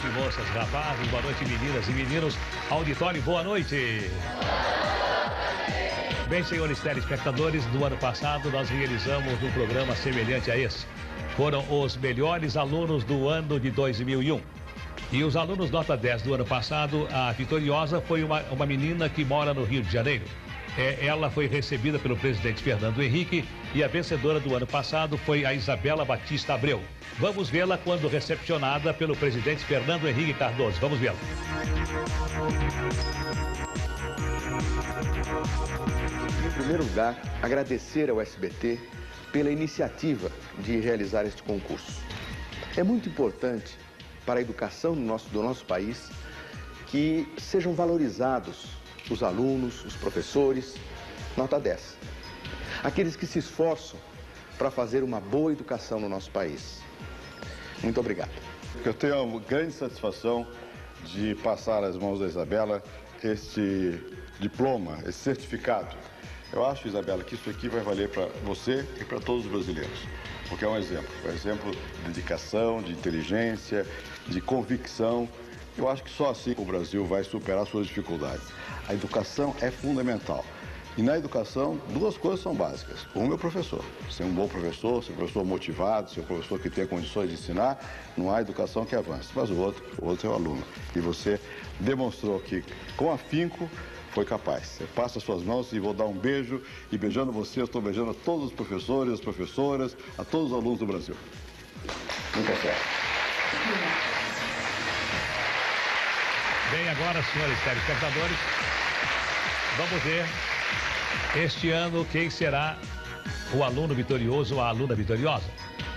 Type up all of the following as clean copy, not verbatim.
noite, moças, rapazes, boa noite, meninas e meninos. Auditório, boa noite. Bem, senhores telespectadores, no ano passado nós realizamos um programa semelhante a esse. Foram os melhores alunos do ano de 2001. E os alunos nota 10 do ano passado, a vitoriosa foi uma menina que mora no Rio de Janeiro. Ela foi recebida pelo presidente Fernando Henrique e a vencedora do ano passado foi a Isabela Batista Abreu. Vamos vê-la quando recepcionada pelo presidente Fernando Henrique Cardoso. Vamos vê-la. Em primeiro lugar, agradecer ao SBT pela iniciativa de realizar este concurso. É muito importante para a educação do nosso país que sejam valorizados os alunos, os professores, nota 10. Aqueles que se esforçam para fazer uma boa educação no nosso país. Muito obrigado. Eu tenho a grande satisfação de passar às mãos da Isabela este diploma, esse certificado. Eu acho, Isabela, que isso aqui vai valer para você e para todos os brasileiros. Porque é um exemplo de dedicação, de inteligência, de convicção. Eu acho que só assim o Brasil vai superar suas dificuldades. A educação é fundamental. E na educação, duas coisas são básicas. Uma é o professor. Ser um bom professor, ser um professor motivado, ser um professor que tenha condições de ensinar, não há educação que avance. Mas o outro é o aluno. E você demonstrou que, com afinco, foi capaz. Você passa as suas mãos e vou dar um beijo. E beijando você, eu estou beijando a todos os professores, as professoras, a todos os alunos do Brasil. Muito certo. Bem, agora, senhores telespectadores, vamos ver este ano quem será o aluno vitorioso ou a aluna vitoriosa.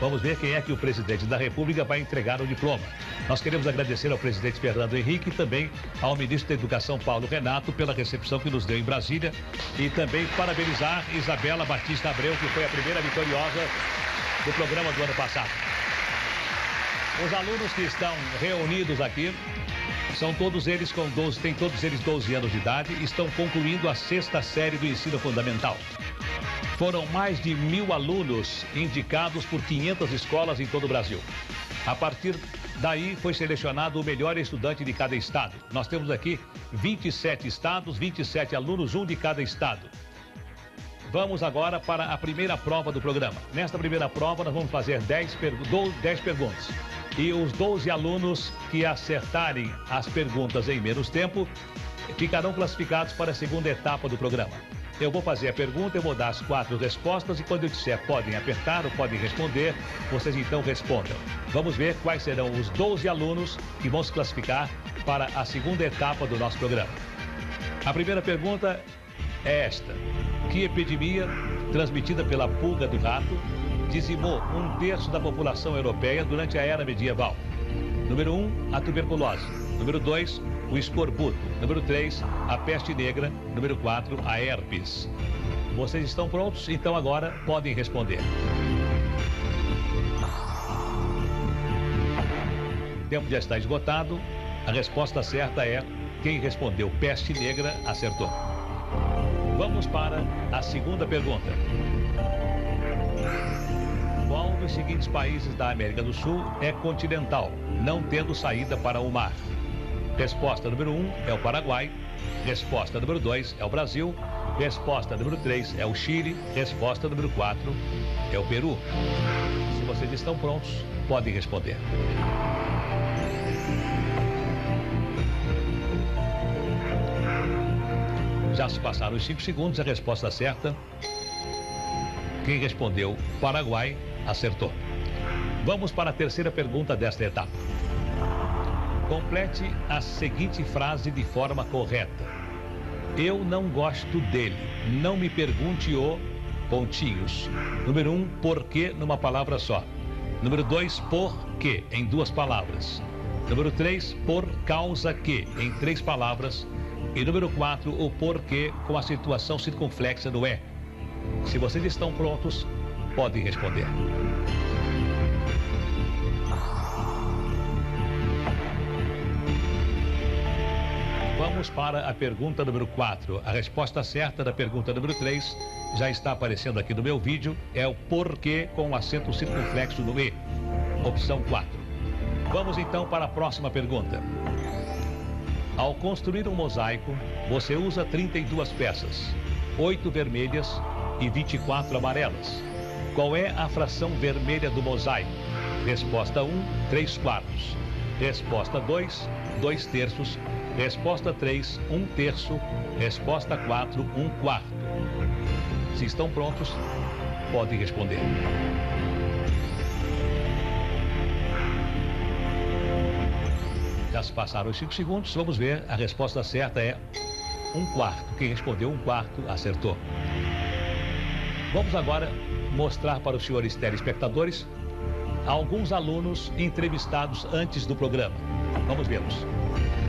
Vamos ver quem é que o presidente da República vai entregar o diploma. Nós queremos agradecer ao presidente Fernando Henrique e também ao ministro da Educação, Paulo Renato, pela recepção que nos deu em Brasília. E também parabenizar Isabela Batista Abreu, que foi a primeira vitoriosa do programa do ano passado. Os alunos que estão reunidos aqui são todos eles têm todos eles 12 anos de idade e estão concluindo a 6ª série do ensino fundamental. Foram mais de 1.000 alunos indicados por 500 escolas em todo o Brasil. A partir daí foi selecionado o melhor estudante de cada estado. Nós temos aqui 27 estados, 27 alunos, um de cada estado. Vamos agora para a primeira prova do programa. Nesta primeira prova nós vamos fazer 10 perguntas. E os 12 alunos que acertarem as perguntas em menos tempo ficarão classificados para a segunda etapa do programa. Eu vou fazer a pergunta, eu vou dar as 4 respostas e quando eu disser podem apertar ou podem responder, vocês então respondam. Vamos ver quais serão os 12 alunos que vão se classificar para a segunda etapa do nosso programa. A primeira pergunta é esta: que epidemia transmitida pela pulga do rato dizimou 1/3 da população europeia durante a era medieval? Número 1, a tuberculose. Número 2, o escorbuto. Número 3, a peste negra. Número 4, a herpes. Vocês estão prontos? Então agora podem responder. O tempo já está esgotado. A resposta certa é: quem respondeu peste negra acertou. Vamos para a segunda pergunta. Qual dos seguintes países da América do Sul é continental, não tendo saída para o mar? Resposta número 1 é o Paraguai. Resposta número 2 é o Brasil. Resposta número 3 é o Chile. Resposta número 4 é o Peru. Se vocês estão prontos, podem responder. Já se passaram os 5 segundos, a resposta certa. Quem respondeu Paraguai acertou. Vamos para a terceira pergunta desta etapa. Complete a seguinte frase de forma correta. Eu não gosto dele. Não me pergunte o... pontinhos. Número 1, porquê numa palavra só. Número 2, por quê em 2 palavras. Número 3, por causa que em 3 palavras. E número 4, o porquê com a situação circunflexa no é. Se vocês estão prontos, podem responder. Vamos para a pergunta número 4. A resposta certa da pergunta número 3 já está aparecendo aqui no meu vídeo. É o porquê com o acento circunflexo no E. Opção 4. Vamos então para a próxima pergunta. Ao construir um mosaico, você usa 32 peças, 8 vermelhas e 24 amarelas. Qual é a fração vermelha do mosaico? Resposta 1, 3/4. Resposta 2, 2/3. Resposta 3, 1/3. Resposta 4, 1/4. Se estão prontos, podem responder. Já se passaram os 5 segundos, vamos ver. A resposta certa é 1/4. Quem respondeu 1/4 acertou. Vamos agora mostrar para os senhores telespectadores alguns alunos entrevistados antes do programa. Vamos vê-los.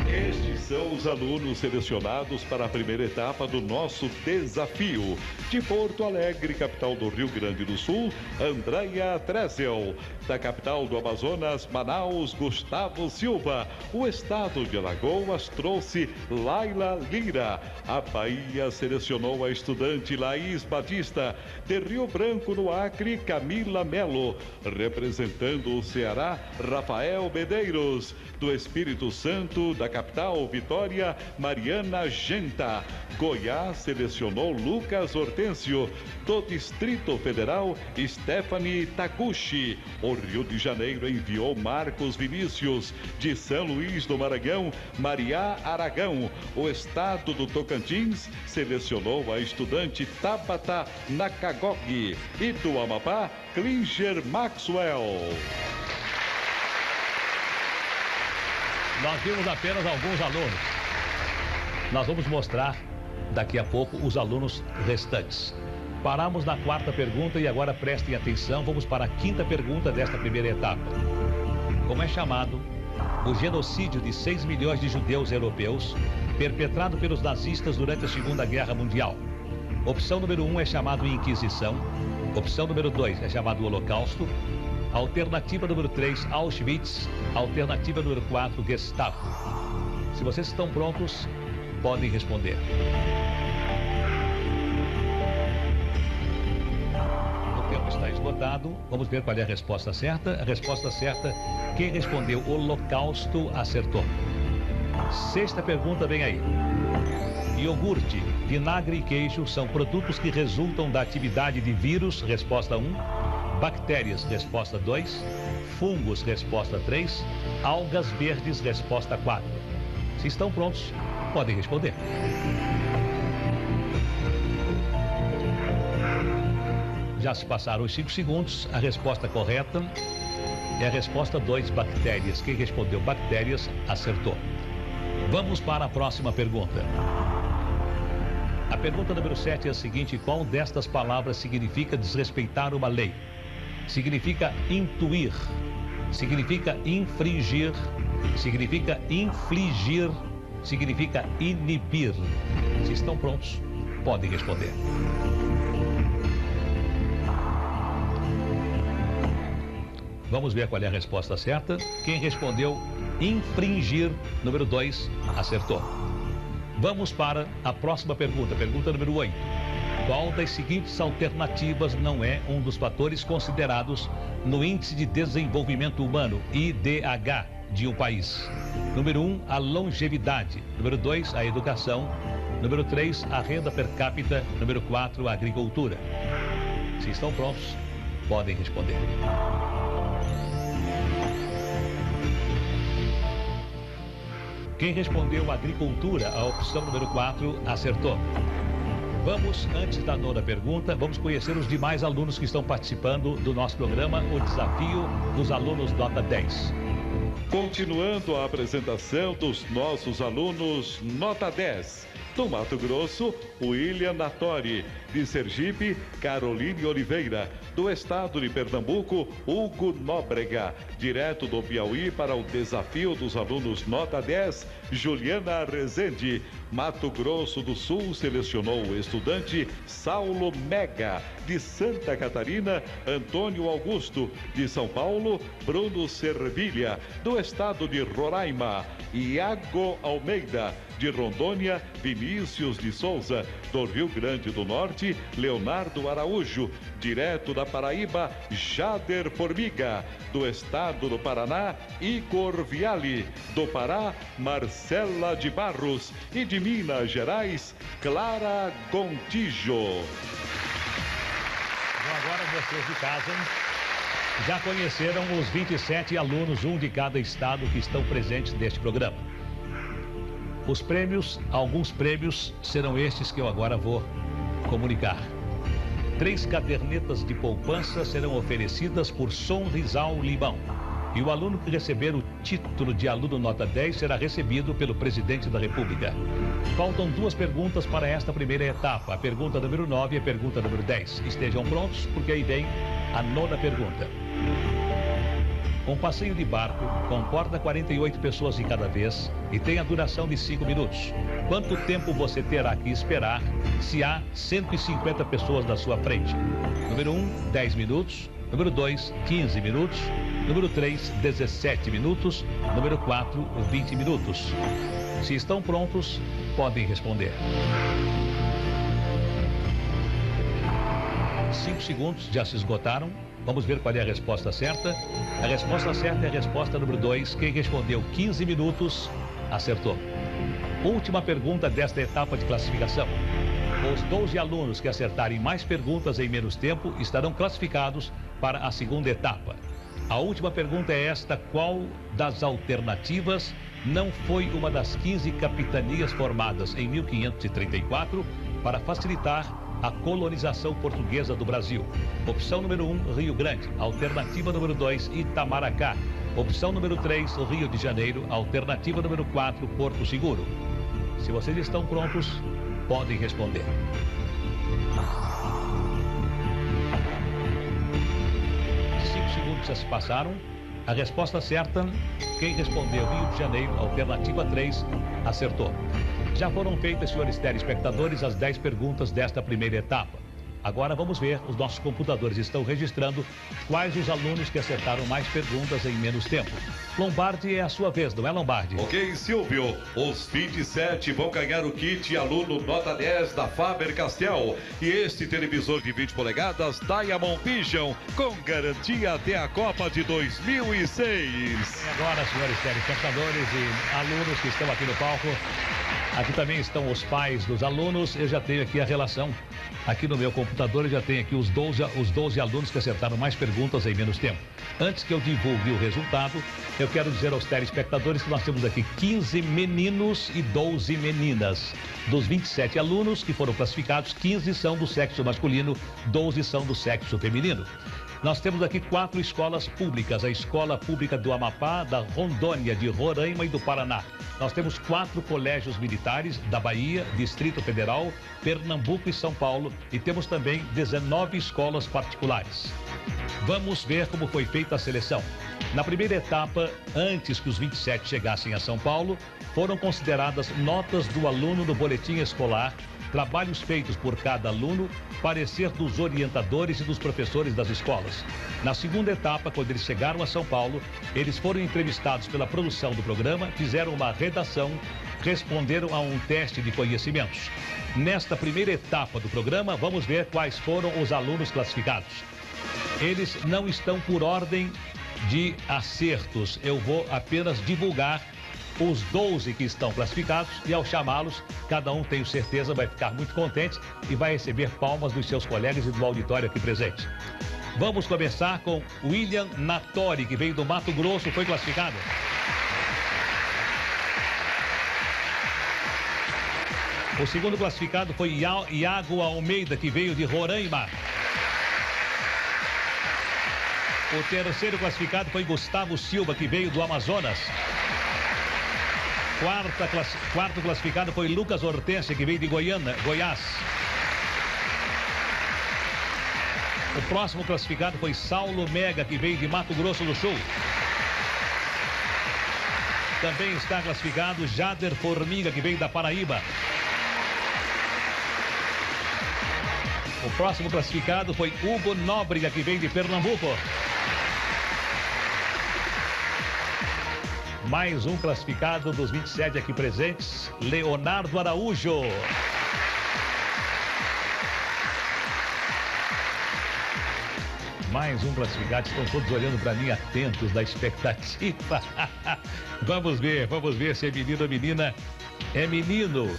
Estes são os alunos selecionados para a primeira etapa do nosso desafio. De Porto Alegre, capital do Rio Grande do Sul, Andréia Trezel. Da capital do Amazonas, Manaus, Gustavo Silva. O estado de Alagoas trouxe Laila Lira. A Bahia selecionou a estudante Laís Batista. De Rio Branco, no Acre, Camila Melo. Representando o Ceará, Rafael Medeiros. Do Espírito Santo, da capital, Vitória, Mariana Genta. Goiás selecionou Lucas Hortêncio. Do Distrito Federal, Stephanie Taguchi. O Rio de Janeiro enviou Marcos Vinícius. De São Luís do Maranhão, Maria Aragão. O estado do Tocantins selecionou a estudante Tabata Nakagog. E do Amapá, Klinger Maxwell. Nós vimos apenas alguns alunos. Nós vamos mostrar daqui a pouco os alunos restantes. Paramos na 4ª pergunta e agora prestem atenção. Vamos para a 5ª pergunta desta primeira etapa. Como é chamado o genocídio de 6 milhões de judeus europeus perpetrado pelos nazistas durante a Segunda Guerra Mundial? Opção número 1 é chamado Inquisição. Opção número 2 é chamado Holocausto. Alternativa número 3, Auschwitz. Alternativa número 4, Gestapo. Se vocês estão prontos, podem responder. O tempo está esgotado. Vamos ver qual é a resposta certa. A resposta certa, quem respondeu Holocausto acertou. 6ª pergunta vem aí. Iogurte, vinagre e queijo são produtos que resultam da atividade de vírus, resposta 1. Bactérias, resposta 2. Fungos, resposta 3. Algas verdes, resposta 4. Se estão prontos, podem responder. Já se passaram os 5 segundos. A resposta correta é a resposta 2, bactérias. Quem respondeu bactérias, acertou. Vamos para a próxima pergunta. A pergunta número 7 é a seguinte: qual destas palavras significa desrespeitar uma lei? Significa intuir, significa infringir, significa infligir, significa inibir. Se estão prontos, podem responder. Vamos ver qual é a resposta certa. Quem respondeu infringir, número 2, acertou. Vamos para a próxima pergunta, pergunta número 8. Qual das seguintes alternativas não é um dos fatores considerados no Índice de Desenvolvimento Humano, IDH, de um país? Número 1, a longevidade. Número 2, a educação. Número 3, a renda per capita. Número 4, a agricultura. Se estão prontos, podem responder. Quem respondeu agricultura, a opção número 4, acertou. Vamos, antes da 9ª pergunta, vamos conhecer os demais alunos que estão participando do nosso programa, o desafio dos alunos nota 10. Continuando a apresentação dos nossos alunos nota 10. Do Mato Grosso, William Natori. De Sergipe, Caroline Oliveira. Do estado de Pernambuco, Hugo Nóbrega. Direto do Piauí para o desafio dos alunos nota 10, Juliana Rezende. Mato Grosso do Sul selecionou o estudante Saulo Mega. De Santa Catarina, Antônio Augusto. De São Paulo, Bruno Servilha. Do estado de Roraima, Iago Almeida. De Rondônia, Vinícius Vinícius de Souza. Do Rio Grande do Norte, Leonardo Araújo. Direto da Paraíba, Jader Formiga. Do estado do Paraná, Igor Viale. Do Pará, Marcela de Barros. E de Minas Gerais, Clara Gontijo. Agora vocês de casa já conheceram os 27 alunos, um de cada estado, que estão presentes neste programa. Os prêmios, alguns prêmios, serão estes que eu agora vou comunicar. 3 cadernetas de poupança serão oferecidas por Sonrisal Limão. E o aluno que receber o título de aluno nota 10 será recebido pelo presidente da República. Faltam 2 perguntas para esta primeira etapa. A pergunta número 9 e a pergunta número 10. Estejam prontos, porque aí vem a 9ª pergunta. Um passeio de barco comporta 48 pessoas de cada vez e tem a duração de 5 minutos. Quanto tempo você terá que esperar se há 150 pessoas na sua frente? Número 1, 10 minutos. Número 2, 15 minutos. Número 3, 17 minutos. Número 4, 20 minutos. Se estão prontos, podem responder. 5 segundos já se esgotaram. Vamos ver qual é a resposta certa. A resposta certa é a resposta número 2. Quem respondeu 15 minutos, acertou. Última pergunta desta etapa de classificação. Os 12 alunos que acertarem mais perguntas em menos tempo estarão classificados para a segunda etapa. A última pergunta é esta: qual das alternativas não foi uma das 15 capitanias formadas em 1534 para facilitar a colonização portuguesa do Brasil? Opção número 1, Rio Grande. Alternativa número 2, Itamaracá. Opção número 3, Rio de Janeiro. Alternativa número 4, Porto Seguro. Se vocês estão prontos, podem responder. Já se passaram. A resposta certa, quem respondeu Rio de Janeiro, alternativa 3, acertou. Já foram feitas, senhores telespectadores, as 10 perguntas desta primeira etapa. Agora vamos ver, os nossos computadores estão registrando quais os alunos que acertaram mais perguntas em menos tempo. Lombardi, é a sua vez, não é, Lombardi? Ok, Silvio. Os 27 vão ganhar o kit aluno nota 10 da Faber-Castell. E este televisor de 20 polegadas Diamond Vision, com garantia até a Copa de 2006. E agora, senhores telespectadores e alunos que estão aqui no palco, aqui também estão os pais dos alunos. Eu já tenho aqui a relação. Aqui no meu computador eu já tenho aqui os 12 alunos que acertaram mais perguntas em menos tempo. Antes que eu divulgue o resultado, eu quero dizer aos telespectadores que nós temos aqui 15 meninos e 12 meninas. Dos 27 alunos que foram classificados, 15 são do sexo masculino, 12 são do sexo feminino. Nós temos aqui 4 escolas públicas: a Escola Pública do Amapá, da Rondônia, de Roraima e do Paraná. Nós temos 4 colégios militares da Bahia, Distrito Federal, Pernambuco e São Paulo, e temos também 19 escolas particulares. Vamos ver como foi feita a seleção. Na primeira etapa, antes que os 27 chegassem a São Paulo, foram consideradas notas do aluno no boletim escolar, trabalhos feitos por cada aluno, parecer dos orientadores e dos professores das escolas. Na segunda etapa, quando eles chegaram a São Paulo, eles foram entrevistados pela produção do programa, fizeram uma redação, responderam a um teste de conhecimentos. Nesta primeira etapa do programa, vamos ver quais foram os alunos classificados. Eles não estão por ordem de acertos. Eu vou apenas divulgar os 12 que estão classificados e, ao chamá-los, cada um, tenho certeza, vai ficar muito contente e vai receber palmas dos seus colegas e do auditório aqui presente. Vamos começar com William Natori, que veio do Mato Grosso, foi classificado. O segundo classificado foi Iago Almeida, que veio de Roraima. O terceiro classificado foi Gustavo Silva, que veio do Amazonas. Quarto classificado foi Lucas Hortência, que veio de Goiás. O próximo classificado foi Saulo Mega, que veio de Mato Grosso do Sul. Também está classificado Jader Formiga, que veio da Paraíba. O próximo classificado foi Hugo Nóbrega, que veio de Pernambuco. Mais um classificado dos 27 aqui presentes, Leonardo Araújo. Mais um classificado, estão todos olhando para mim atentos da expectativa. Vamos ver se é menino ou menina. É menino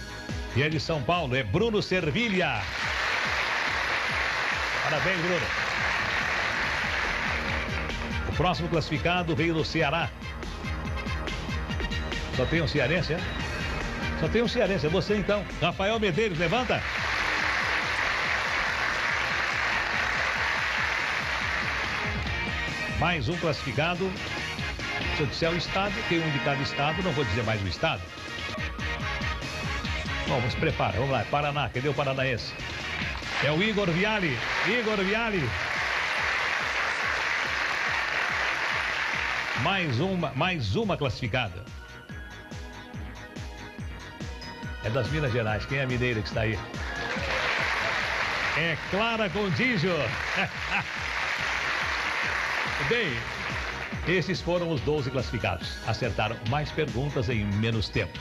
e é de São Paulo, é Bruno Servilha. Parabéns, Bruno. O próximo classificado veio do Ceará. Só tem um cearense, é? Só tem um cearense, é você então. Rafael Medeiros, levanta. Mais um classificado. Se eu disser o estado, tem um de cada estado, não vou dizer mais o estado. Bom, se prepara, vamos lá. Paraná, cadê o paranaense? É o Igor Viale. Igor Viale. Mais uma classificada. É das Minas Gerais. Quem é a mineira que está aí? É Clara Contígio. Bem, esses foram os 12 classificados. Acertaram mais perguntas em menos tempo.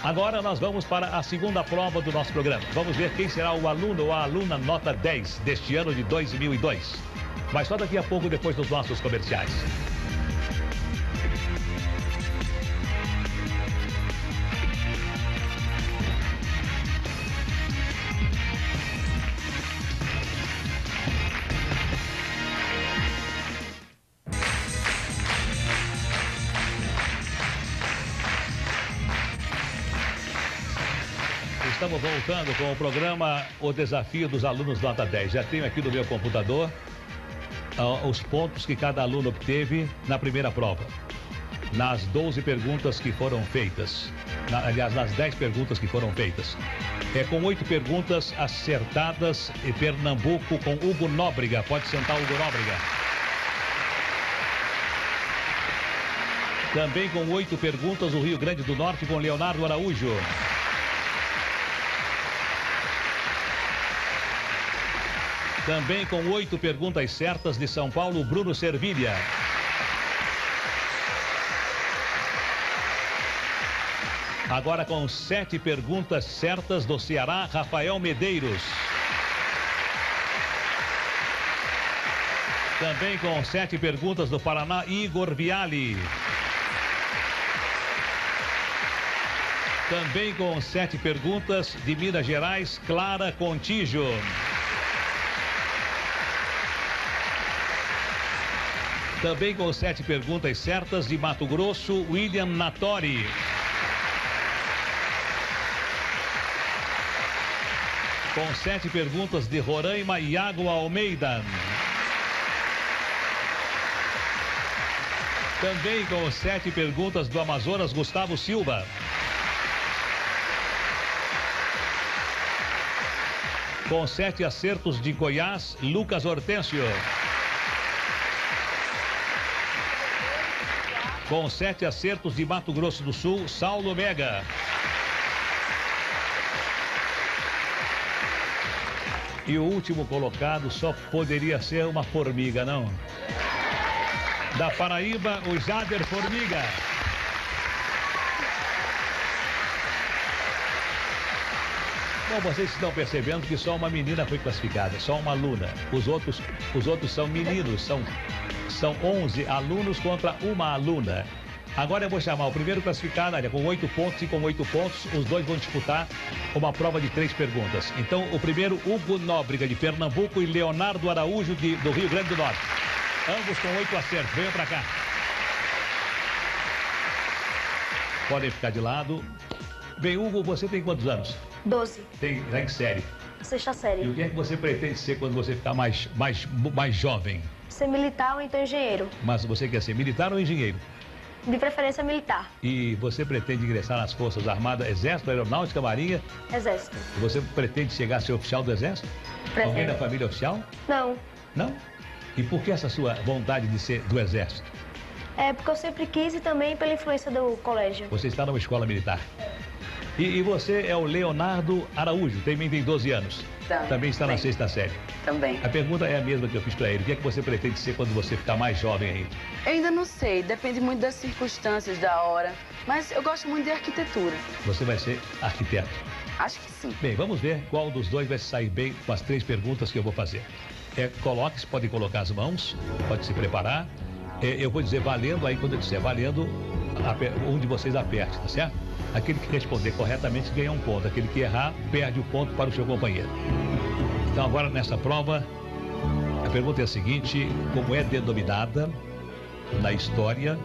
Agora nós vamos para a segunda prova do nosso programa. Vamos ver quem será o aluno ou a aluna nota 10 deste ano de 2002. Mas só daqui a pouco, depois dos nossos comerciais. Estamos voltando com o programa O Desafio dos Alunos Nota 10. Já tenho aqui no meu computador os pontos que cada aluno obteve na primeira prova. Nas 12 perguntas que foram feitas. Aliás, nas 10 perguntas que foram feitas. Com 8 perguntas acertadas, Pernambuco com Hugo Nóbrega. Pode sentar, Hugo Nóbrega. Também com 8 perguntas, o Rio Grande do Norte com Leonardo Araújo. Também com 8 perguntas certas de São Paulo, Bruno Servilha. Agora com 7 perguntas certas do Ceará, Rafael Medeiros. Também com 7 perguntas do Paraná, Igor Viale. Também com 7 perguntas de Minas Gerais, Clara Contígio. Também com 7 perguntas certas de Mato Grosso, William Natori. Com 7 perguntas de Roraima, Iago Almeida. Também com 7 perguntas do Amazonas, Gustavo Silva. Com 7 acertos de Goiás, Lucas Hortêncio. Com 7 acertos de Mato Grosso do Sul, Saulo Mega. E o último colocado só poderia ser uma formiga, não? Da Paraíba, o Jader Formiga. Bom, vocês estão percebendo que só uma menina foi classificada, só uma aluna. Os outros são meninos, são 11 alunos contra uma aluna. Agora eu vou chamar o primeiro classificado, olha, com 8 pontos e com 8 pontos, os dois vão disputar uma prova de 3 perguntas. Então, o primeiro, Hugo Nóbrega, de Pernambuco, e Leonardo Araújo, do Rio Grande do Norte. Ambos com 8 acertos. Venham pra cá. Podem ficar de lado. Bem, Hugo, você tem quantos anos? 12. Tem em série. 6ª série. E o que é que você pretende ser quando você ficar mais jovem? Ser militar ou então engenheiro. Mas você quer ser militar ou engenheiro? De preferência militar. E você pretende ingressar nas Forças Armadas, Exército, Aeronáutica, Marinha? Exército. Você pretende chegar a ser oficial do Exército? Pretendo. Alguém da família oficial? Não. Não? E por que essa sua vontade de ser do Exército? É porque eu sempre quis e também pela influência do colégio. Você está numa escola militar. E você é o Leonardo Araújo, também tem 12 anos. Também está na 6ª série. Também. A pergunta é a mesma que eu fiz para ele. O que é que você pretende ser quando você ficar mais jovem aí? Eu ainda não sei, depende muito das circunstâncias, da hora. Mas eu gosto muito de arquitetura. Você vai ser arquiteto. Acho que sim. Bem, vamos ver qual dos dois vai sair bem com as 3 perguntas que eu vou fazer. Coloque-se, podem colocar as mãos, pode se preparar. Eu vou dizer valendo, aí quando eu disser valendo, um de vocês aperte, tá certo? Aquele que responder corretamente ganha um ponto. Aquele que errar, perde o ponto para o seu companheiro. Então agora nessa prova, a pergunta é a seguinte: como é denominada na história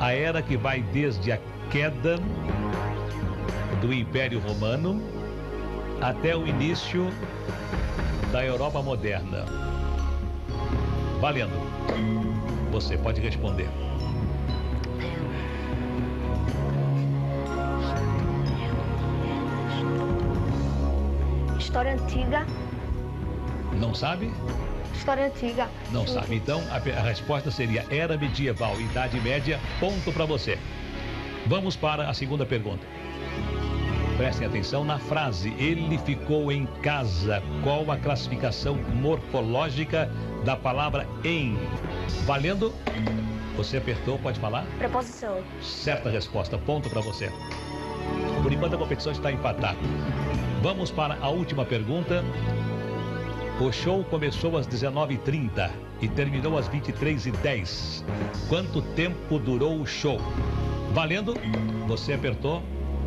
a era que vai desde a queda do Império Romano até o início da Europa moderna? Valendo. Você pode responder. História antiga. Não sabe? História antiga. Não sabe. Então, a resposta seria Era Medieval, Idade Média, ponto para você. Vamos para a segunda pergunta. Prestem atenção na frase, ele ficou em casa. Qual a classificação morfológica da palavra em? Valendo? Você apertou, pode falar? Preposição. Certa resposta, ponto para você. Por enquanto a competição está empatada. Vamos para a última pergunta. O show começou às 19h30 e terminou às 23h10. Quanto tempo durou o show? Valendo? Você apertou.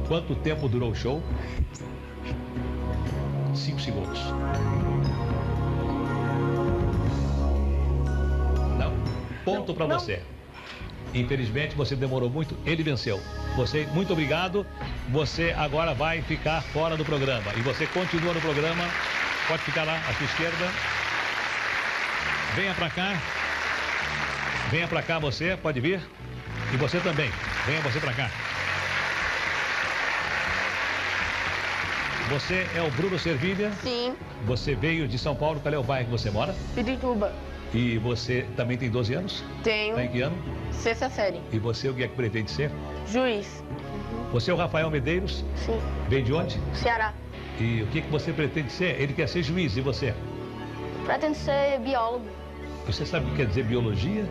Quanto tempo durou o show? 5 segundos. Não? Ponto para você. Infelizmente, você demorou muito. Ele venceu. Você, muito obrigado. Você agora vai ficar fora do programa. E você continua no programa. Pode ficar lá, à sua esquerda. Venha para cá. Venha para cá você, pode vir. E você também. Venha você para cá. Você é o Bruno Servilha? Sim. Você veio de São Paulo, qual é o bairro que você mora? Pirituba. E você também tem 12 anos? Tenho. Está em que ano? 6ª série. E você o que é que pretende ser? Juiz. Você é o Rafael Medeiros? Sim. Vem de onde? Ceará. E o que você pretende ser? Ele quer ser juiz, e você? Pretendo ser biólogo. Você sabe o que quer dizer biologia?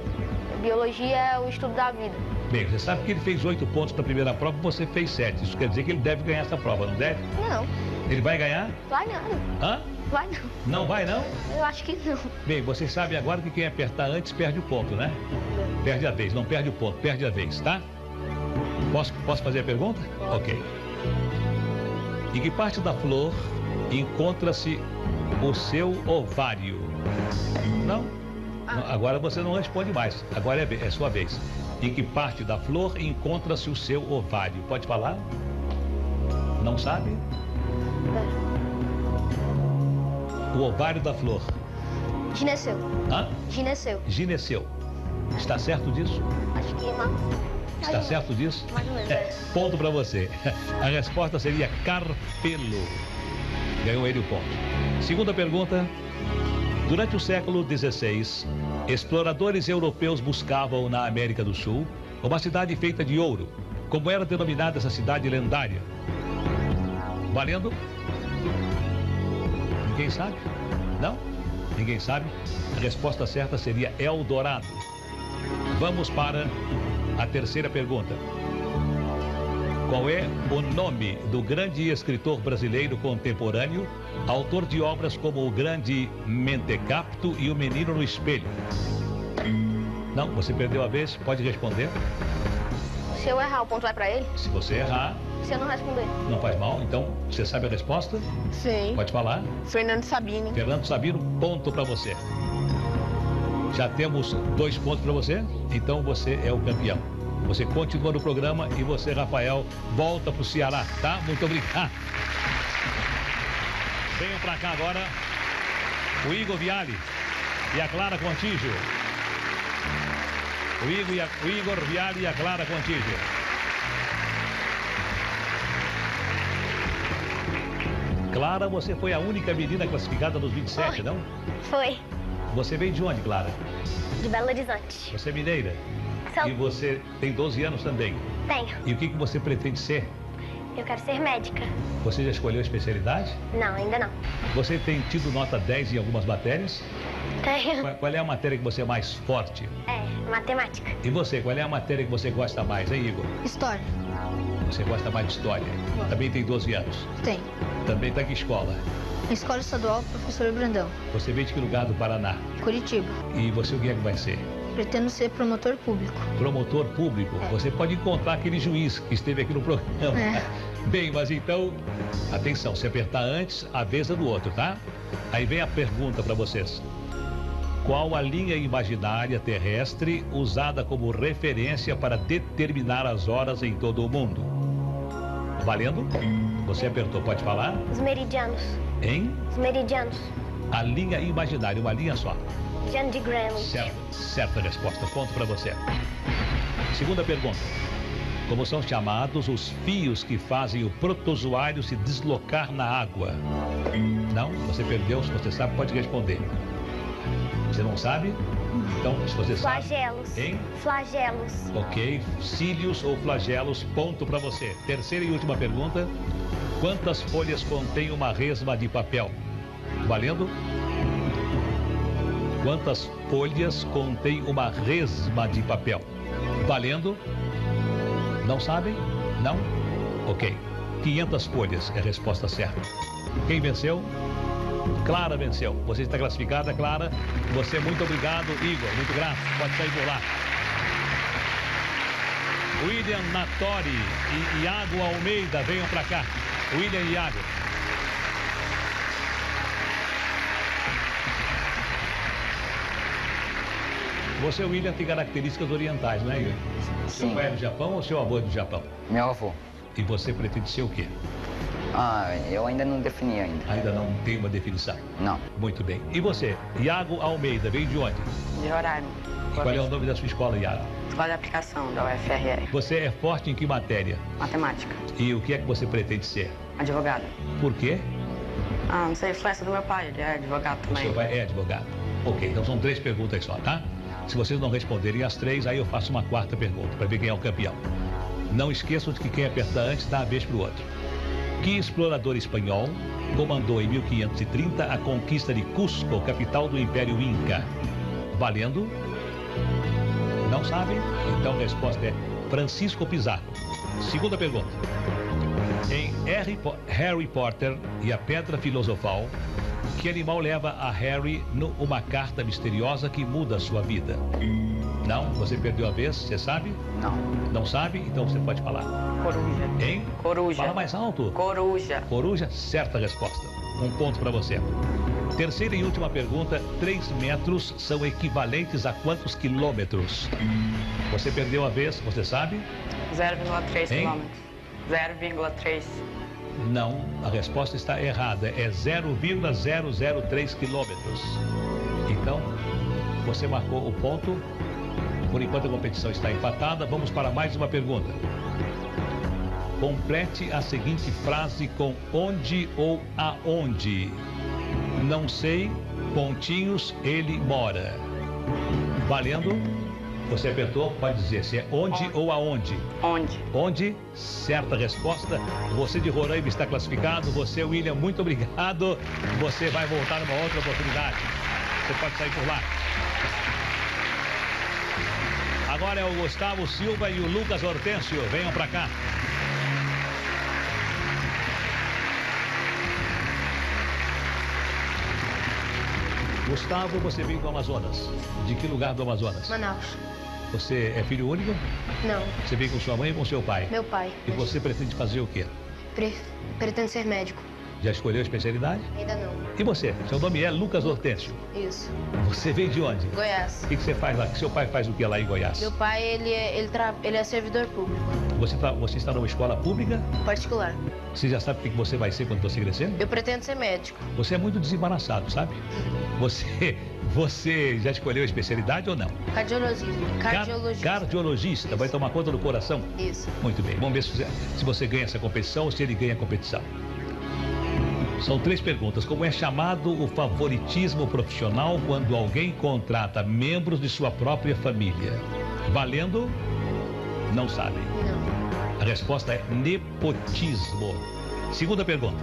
Biologia é o estudo da vida. Bem, você sabe que ele fez 8 pontos na primeira prova e você fez 7. Isso quer dizer que ele deve ganhar essa prova, não deve? Não. Ele vai ganhar? Vai não. Hã? Vai não. Não vai, não? Eu acho que não. Bem, vocês sabem agora que quem apertar antes perde o ponto, né? Perde a vez, não perde o ponto, perde a vez, tá? Posso fazer a pergunta? Ok. Em que parte da flor encontra-se o seu ovário? Não? Não, agora você não responde mais. Agora é sua vez. Em que parte da flor encontra-se o seu ovário? Pode falar? Não sabe? O ovário da flor. Gineceu. Hã? Gineceu. Gineceu. Está certo disso? Acho que não. Está certo disso? Mais ou menos. Ponto para você. A resposta seria carpelo. Ganhou ele o ponto. Segunda pergunta. Durante o século XVI, exploradores europeus buscavam na América do Sul uma cidade feita de ouro. Como era denominada essa cidade lendária? Valendo? Ninguém sabe? Não? Ninguém sabe? A resposta certa seria Eldorado. Vamos para a terceira pergunta. Qual é o nome do grande escritor brasileiro contemporâneo, autor de obras como O Grande Mentecapto e O Menino no Espelho? Não, você perdeu a vez, pode responder. Se eu errar, o ponto vai pra ele? Se você errar, Se eu não responder? não faz mal. Então, você sabe a resposta? Sim. Pode falar. Fernando Sabino. Fernando Sabino, ponto para você. Já temos 2 pontos para você, então você é o campeão. Você continua no programa e você, Rafael, volta para o Ceará, tá? Muito obrigado. Venham para cá agora o Igor Viale e a Clara Contígio. O Igor Viale e a Clara Contígio. Clara, você foi a única menina classificada nos 27, não? Foi. Você veio de onde, Clara? De Belo Horizonte. Você é mineira? Sou. E você tem 12 anos também. Tenho. E o que você pretende ser? Eu quero ser médica. Você já escolheu a especialidade? Não, ainda não. Você tem tido nota 10 em algumas matérias? Tenho. Qual é a matéria que você é mais forte? Matemática. E você, qual é a matéria que você gosta mais, hein, Igor? História. Você gosta mais de história. Também tem 12 anos. Tem. Também está em que escola? Escola Estadual Professor Brandão. Você veio de que lugar do Paraná? Curitiba. E você o que é que vai ser? Pretendo ser promotor público. Promotor público? É. Você pode encontrar aquele juiz que esteve aqui no programa. É. Bem, mas então, atenção, se apertar antes, a vez é do outro, tá? Aí vem a pergunta para vocês. Qual a linha imaginária terrestre usada como referência para determinar as horas em todo o mundo? Valendo? Você apertou, pode falar? Os meridianos. Hein? Os meridianos. A linha imaginária, uma linha só. Meridiano de Greenwich. Certa resposta. Ponto para você. Segunda pergunta. Como são chamados os fios que fazem o protozoário se deslocar na água? Não? Você perdeu. Se você sabe, pode responder. Você não sabe? Então, se você Flagelos. sabe... Hein? Flagelos. Ok. Cílios ou flagelos, ponto para você. Terceira e última pergunta. Quantas folhas contém uma resma de papel? Valendo? Quantas folhas contém uma resma de papel? Valendo? Não sabem? Não? Ok. 500 folhas é a resposta certa. Quem venceu? Clara venceu. Você está classificada, Clara. Você, muito obrigado, Igor. Muito grato. Pode sair por lá. William Natori e Iago Almeida, venham para cá. William e Iago. Você, William, tem características orientais, não é, Igor? Sim. Seu pai é do Japão ou seu avô é do Japão? Meu avô. E você pretende ser o quê? Eu ainda não defini ainda. Ainda não tem uma definição. Não. Muito bem. E você, Iago Almeida, veio de onde? De Roraima. E qual é o nome da sua escola, Iago? Escola de aplicação da UFRR. Você é forte em que matéria? Matemática. E o que é que você pretende ser? Advogado. Por quê? Não sei, influência do meu pai, ele é advogado O também. seu pai é advogado. Ok, então são 3 perguntas só, tá? Se vocês não responderem as 3, aí eu faço uma 4ª pergunta, para ver quem é o campeão. Não esqueçam de que quem aperta antes dá a vez para o outro. Que explorador espanhol comandou em 1530 a conquista de Cusco, capital do Império Inca? Valendo? Não sabem? Então a resposta é Francisco Pizarro. Segunda pergunta. Em Harry Potter e a Pedra Filosofal, que animal leva a Harry uma carta misteriosa que muda a sua vida? Não? Você perdeu a vez? Você sabe? Não. Não sabe? Então você pode falar. Coruja. Hein? Coruja. Fala mais alto. Coruja. Coruja, certa resposta. 1 ponto para você. Terceira e última pergunta. 3 metros são equivalentes a quantos quilômetros? Você perdeu a vez, você sabe? 0,3 Hein? quilômetros. 0,3. Não, a resposta está errada. É 0,003 quilômetros. Então, você marcou o ponto. Por enquanto a competição está empatada, vamos para mais uma pergunta. Complete a seguinte frase com onde ou aonde. Não sei, pontinhos, ele mora. Valendo? Você apertou, pode dizer se é onde ou aonde. Onde? Onde? Certa resposta. Você de Roraima está classificado. Você, William, muito obrigado. Você vai voltar numa outra oportunidade. Você pode sair por lá. Agora é o Gustavo Silva e o Lucas Hortêncio. Venham para cá. Gustavo, você veio do Amazonas. De que lugar do Amazonas? Manaus. Você é filho único? Não. Você veio com sua mãe ou com seu pai? Meu pai. E você pretende fazer o quê? Pretendo ser médico. Já escolheu a especialidade? Ainda não. E você? Seu nome é Lucas Hortêncio. Isso. Você veio de onde? Goiás. O que você faz lá? Seu pai faz o que lá em Goiás? Meu pai, ele é servidor público. Você está numa escola pública? Particular. Você já sabe o que você vai ser quando você crescer? Eu pretendo ser médico. Você é muito desembaraçado, sabe? Você já escolheu a especialidade ou não? Cardiologista. Cardiologista. Vai tomar conta do coração? Isso. Muito bem. Vamos ver se você ganha essa competição ou se ele ganha a competição. São 3 perguntas. Como é chamado o favoritismo profissional quando alguém contrata membros de sua própria família? Valendo? Não sabe. Não. A resposta é nepotismo. Segunda pergunta.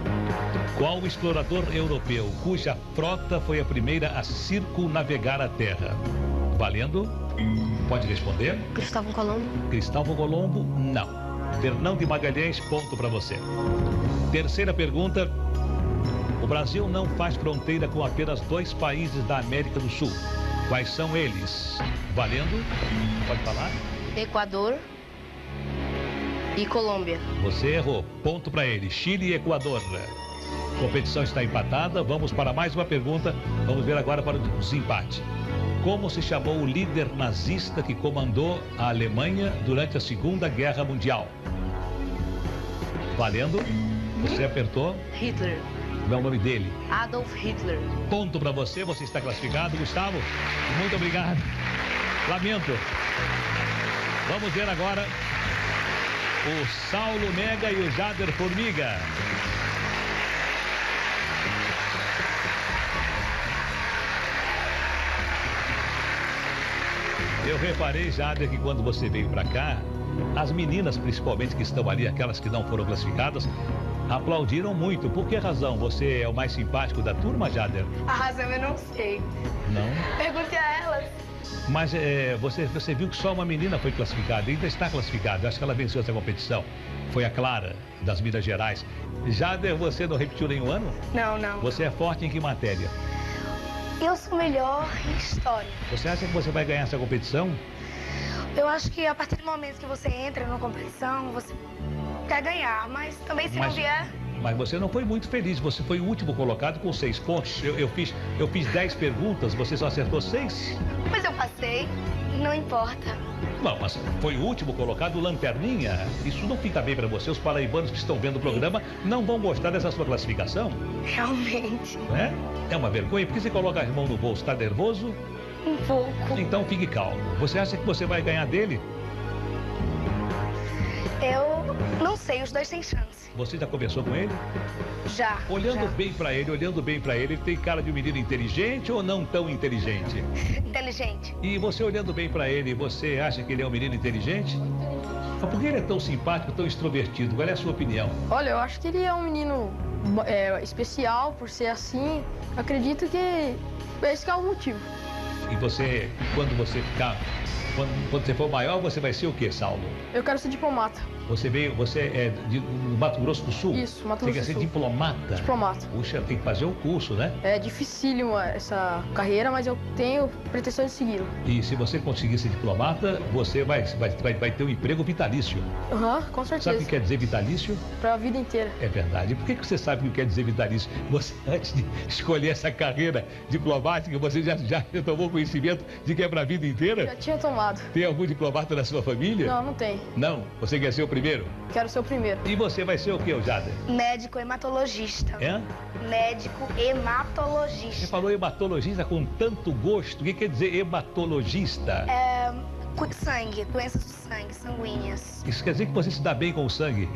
Qual o explorador europeu cuja frota foi a primeira a circunnavegar a Terra? Valendo? Pode responder. Cristóvão Colombo. Cristóvão Colombo, não. Fernão de Magalhães, ponto para você. Terceira pergunta. O Brasil não faz fronteira com apenas 2 países da América do Sul. Quais são eles? Valendo? Pode falar? Equador e Colômbia. Você errou. Ponto para ele. Chile e Equador. A competição está empatada. Vamos para mais uma pergunta. Vamos ver agora para o desempate. Como se chamou o líder nazista que comandou a Alemanha durante a Segunda Guerra Mundial? Valendo? Você apertou? Hitler. Qual é o nome dele? Adolf Hitler. Ponto para você. Você está classificado, Gustavo. Muito obrigado. Lamento. Vamos ver agora o Saulo Mega e o Jader Formiga. Eu reparei, Jader, que quando você veio para cá, as meninas, principalmente, que estão ali, aquelas que não foram classificadas, aplaudiram muito. Por que razão? Você é o mais simpático da turma, Jader? A razão eu não sei. Não? Pergunte a elas. Mas você viu que só uma menina foi classificada, ainda está classificada. Eu acho que ela venceu essa competição. Foi a Clara, das Minas Gerais. Jader, você não repetiu nenhum ano? Não, não. Você é forte em que matéria? Eu sou melhor em história. Você acha que você vai ganhar essa competição? Eu acho que a partir do momento que você entra numa competição, você quer ganhar. Mas também se não vier... Mas você não foi muito feliz, você foi o último colocado com 6 pontos. Eu fiz 10 perguntas, você só acertou 6? Mas eu passei, não importa. Não, mas foi o último colocado, lanterninha. Isso não fica bem pra você. Os paraibanos que estão vendo o programa não vão gostar dessa sua classificação. Realmente. É uma vergonha, porque você coloca a mão no bolso, está nervoso? Um pouco. Então fique calmo. Você acha que você vai ganhar dele? Eu não sei, os dois têm chance. Você já conversou com ele? Já. Olhando bem pra ele, ele tem cara de um menino inteligente ou não tão inteligente? Inteligente. E você olhando bem pra ele, você acha que ele é um menino inteligente? Mas por que ele é tão simpático, tão extrovertido? Qual é a sua opinião? Olha, eu acho que ele é um menino especial por ser assim. Acredito que esse que é o motivo. E você, quando você for maior, você vai ser o quê, Saulo? Eu quero ser diplomata. Você é do Mato Grosso do Sul? Isso, Mato Grosso do Sul. Você quer ser diplomata? Diplomata. Puxa, tem que fazer o curso, né? É dificílimo essa carreira, mas eu tenho pretensão de segui-lo. E se você conseguir ser diplomata, você vai ter um emprego vitalício. Com certeza. Sabe o que quer dizer vitalício? Pra vida inteira. É verdade. E por que você sabe o que quer dizer vitalício? Você, antes de escolher essa carreira diplomática, você já tomou conhecimento de que é pra vida inteira? Já tinha tomado. Tem algum diplomata na sua família? Não, não tem. Não? Você quer ser o primeiro? Quero ser o primeiro. E você vai ser o quê, Jader? Médico hematologista. Médico hematologista. Você falou hematologista com tanto gosto. O que quer dizer hematologista? Sangue, doenças do sangue, sanguíneas. Isso quer dizer que você se dá bem com o sangue?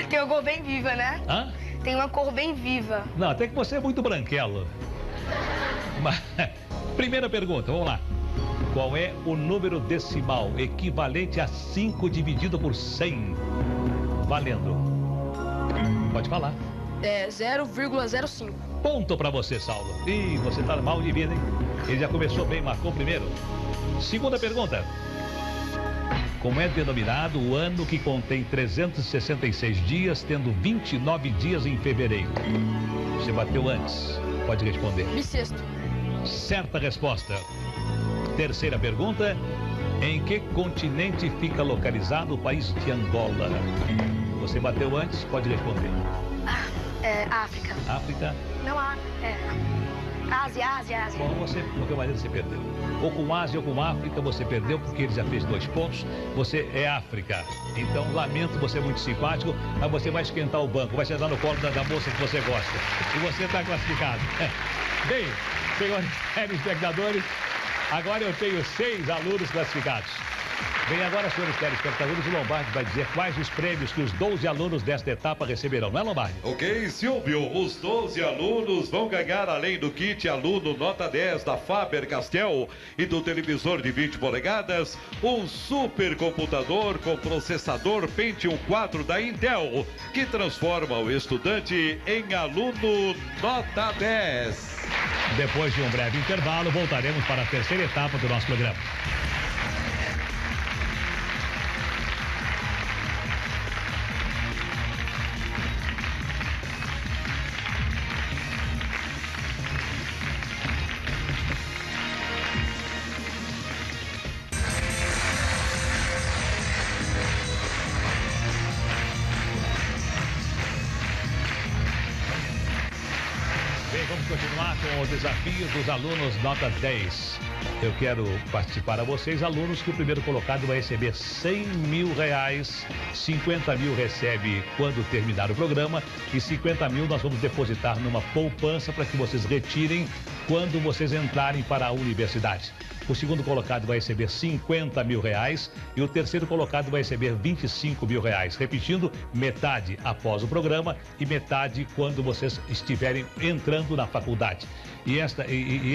Tem uma cor bem viva, né? Tem uma cor bem viva. Não, até que você é muito branquelo. Mas, primeira pergunta, vamos lá. Qual é o número decimal equivalente a 5 dividido por 100? Valendo. Pode falar. 0,05. Ponto pra você, Saulo. Ih, você tá mal de vida, hein? Ele já começou bem, marcou primeiro. Segunda pergunta. Como é denominado o ano que contém 366 dias, tendo 29 dias em fevereiro? Você bateu antes. Pode responder. Bissexto. Certa resposta. Terceira pergunta. Em que continente fica localizado o país de Angola? Você bateu antes, pode responder. África. África? Não, Ásia. Bom, de qualquer maneira você perdeu. Ou com Ásia ou com África, você perdeu porque ele já fez 2 pontos. Você é África. Então, lamento, você é muito simpático, mas você vai esquentar o banco, vai sentar no colo da moça que você gosta. E você está classificado. Bem, senhores telespectadores, agora eu tenho 6 alunos classificados. Bem, agora, senhores telespectadores, o Lombardi vai dizer quais os prêmios que os 12 alunos desta etapa receberão, não é, Lombardi? Ok, Silvio, os 12 alunos vão ganhar, além do kit aluno nota 10 da Faber-Castell e do televisor de 20 polegadas, um supercomputador com processador Pentium 4 da Intel, que transforma o estudante em aluno nota 10. Depois de um breve intervalo, voltaremos para a terceira etapa do nosso programa. Vamos continuar com o desafio dos alunos nota 10. Eu quero participar a vocês, alunos, que o primeiro colocado vai receber R$100 mil, 50 mil recebe quando terminar o programa e 50 mil nós vamos depositar numa poupança para que vocês retirem quando vocês entrarem para a universidade. O segundo colocado vai receber R$50 mil e o terceiro colocado vai receber R$25 mil. Repetindo, metade após o programa e metade quando vocês estiverem entrando na faculdade. E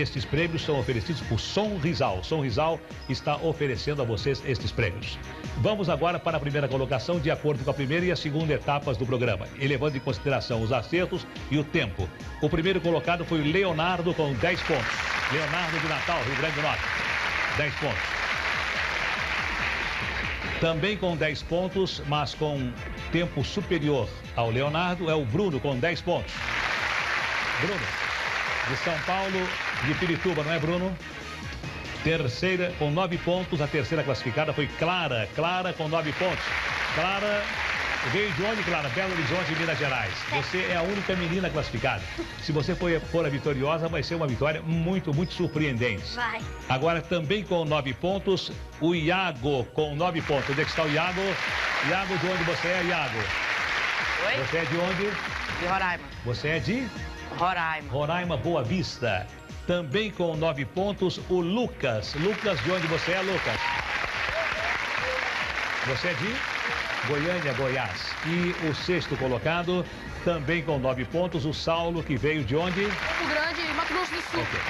estes prêmios são oferecidos por Som Rizal. Som Rizal está oferecendo a vocês estes prêmios. Vamos agora para a primeira colocação, de acordo com a primeira e a segunda etapas do programa, levando em consideração os acertos e o tempo. O primeiro colocado foi o Leonardo com 10 pontos. Leonardo de Natal, Rio Grande do Norte. 10 pontos. Também com 10 pontos, mas com tempo superior ao Leonardo, é o Bruno com 10 pontos. Bruno, de São Paulo, de Pirituba, não é, Bruno? Terceira com 9 pontos, a terceira classificada foi Clara. Clara com 9 pontos. Clara veio de onde, Clara? Belo Horizonte, Minas Gerais. Você é a única menina classificada. Se você for a vitoriosa, vai ser uma vitória muito surpreendente. Vai. Agora, também com 9 pontos, o Iago com 9 pontos. Onde é que está o Iago? Iago, de onde você é, Iago? Oi? Você é de onde? De Roraima. Você é de? Roraima. Roraima, Boa Vista. Também com 9 pontos, o Lucas. Lucas, de onde você é, Lucas? Você é de Goiânia, Goiás. E o sexto colocado, também com 9 pontos, o Saulo, que veio de onde? Campo Grande, Mato Grosso do Sul. Okay.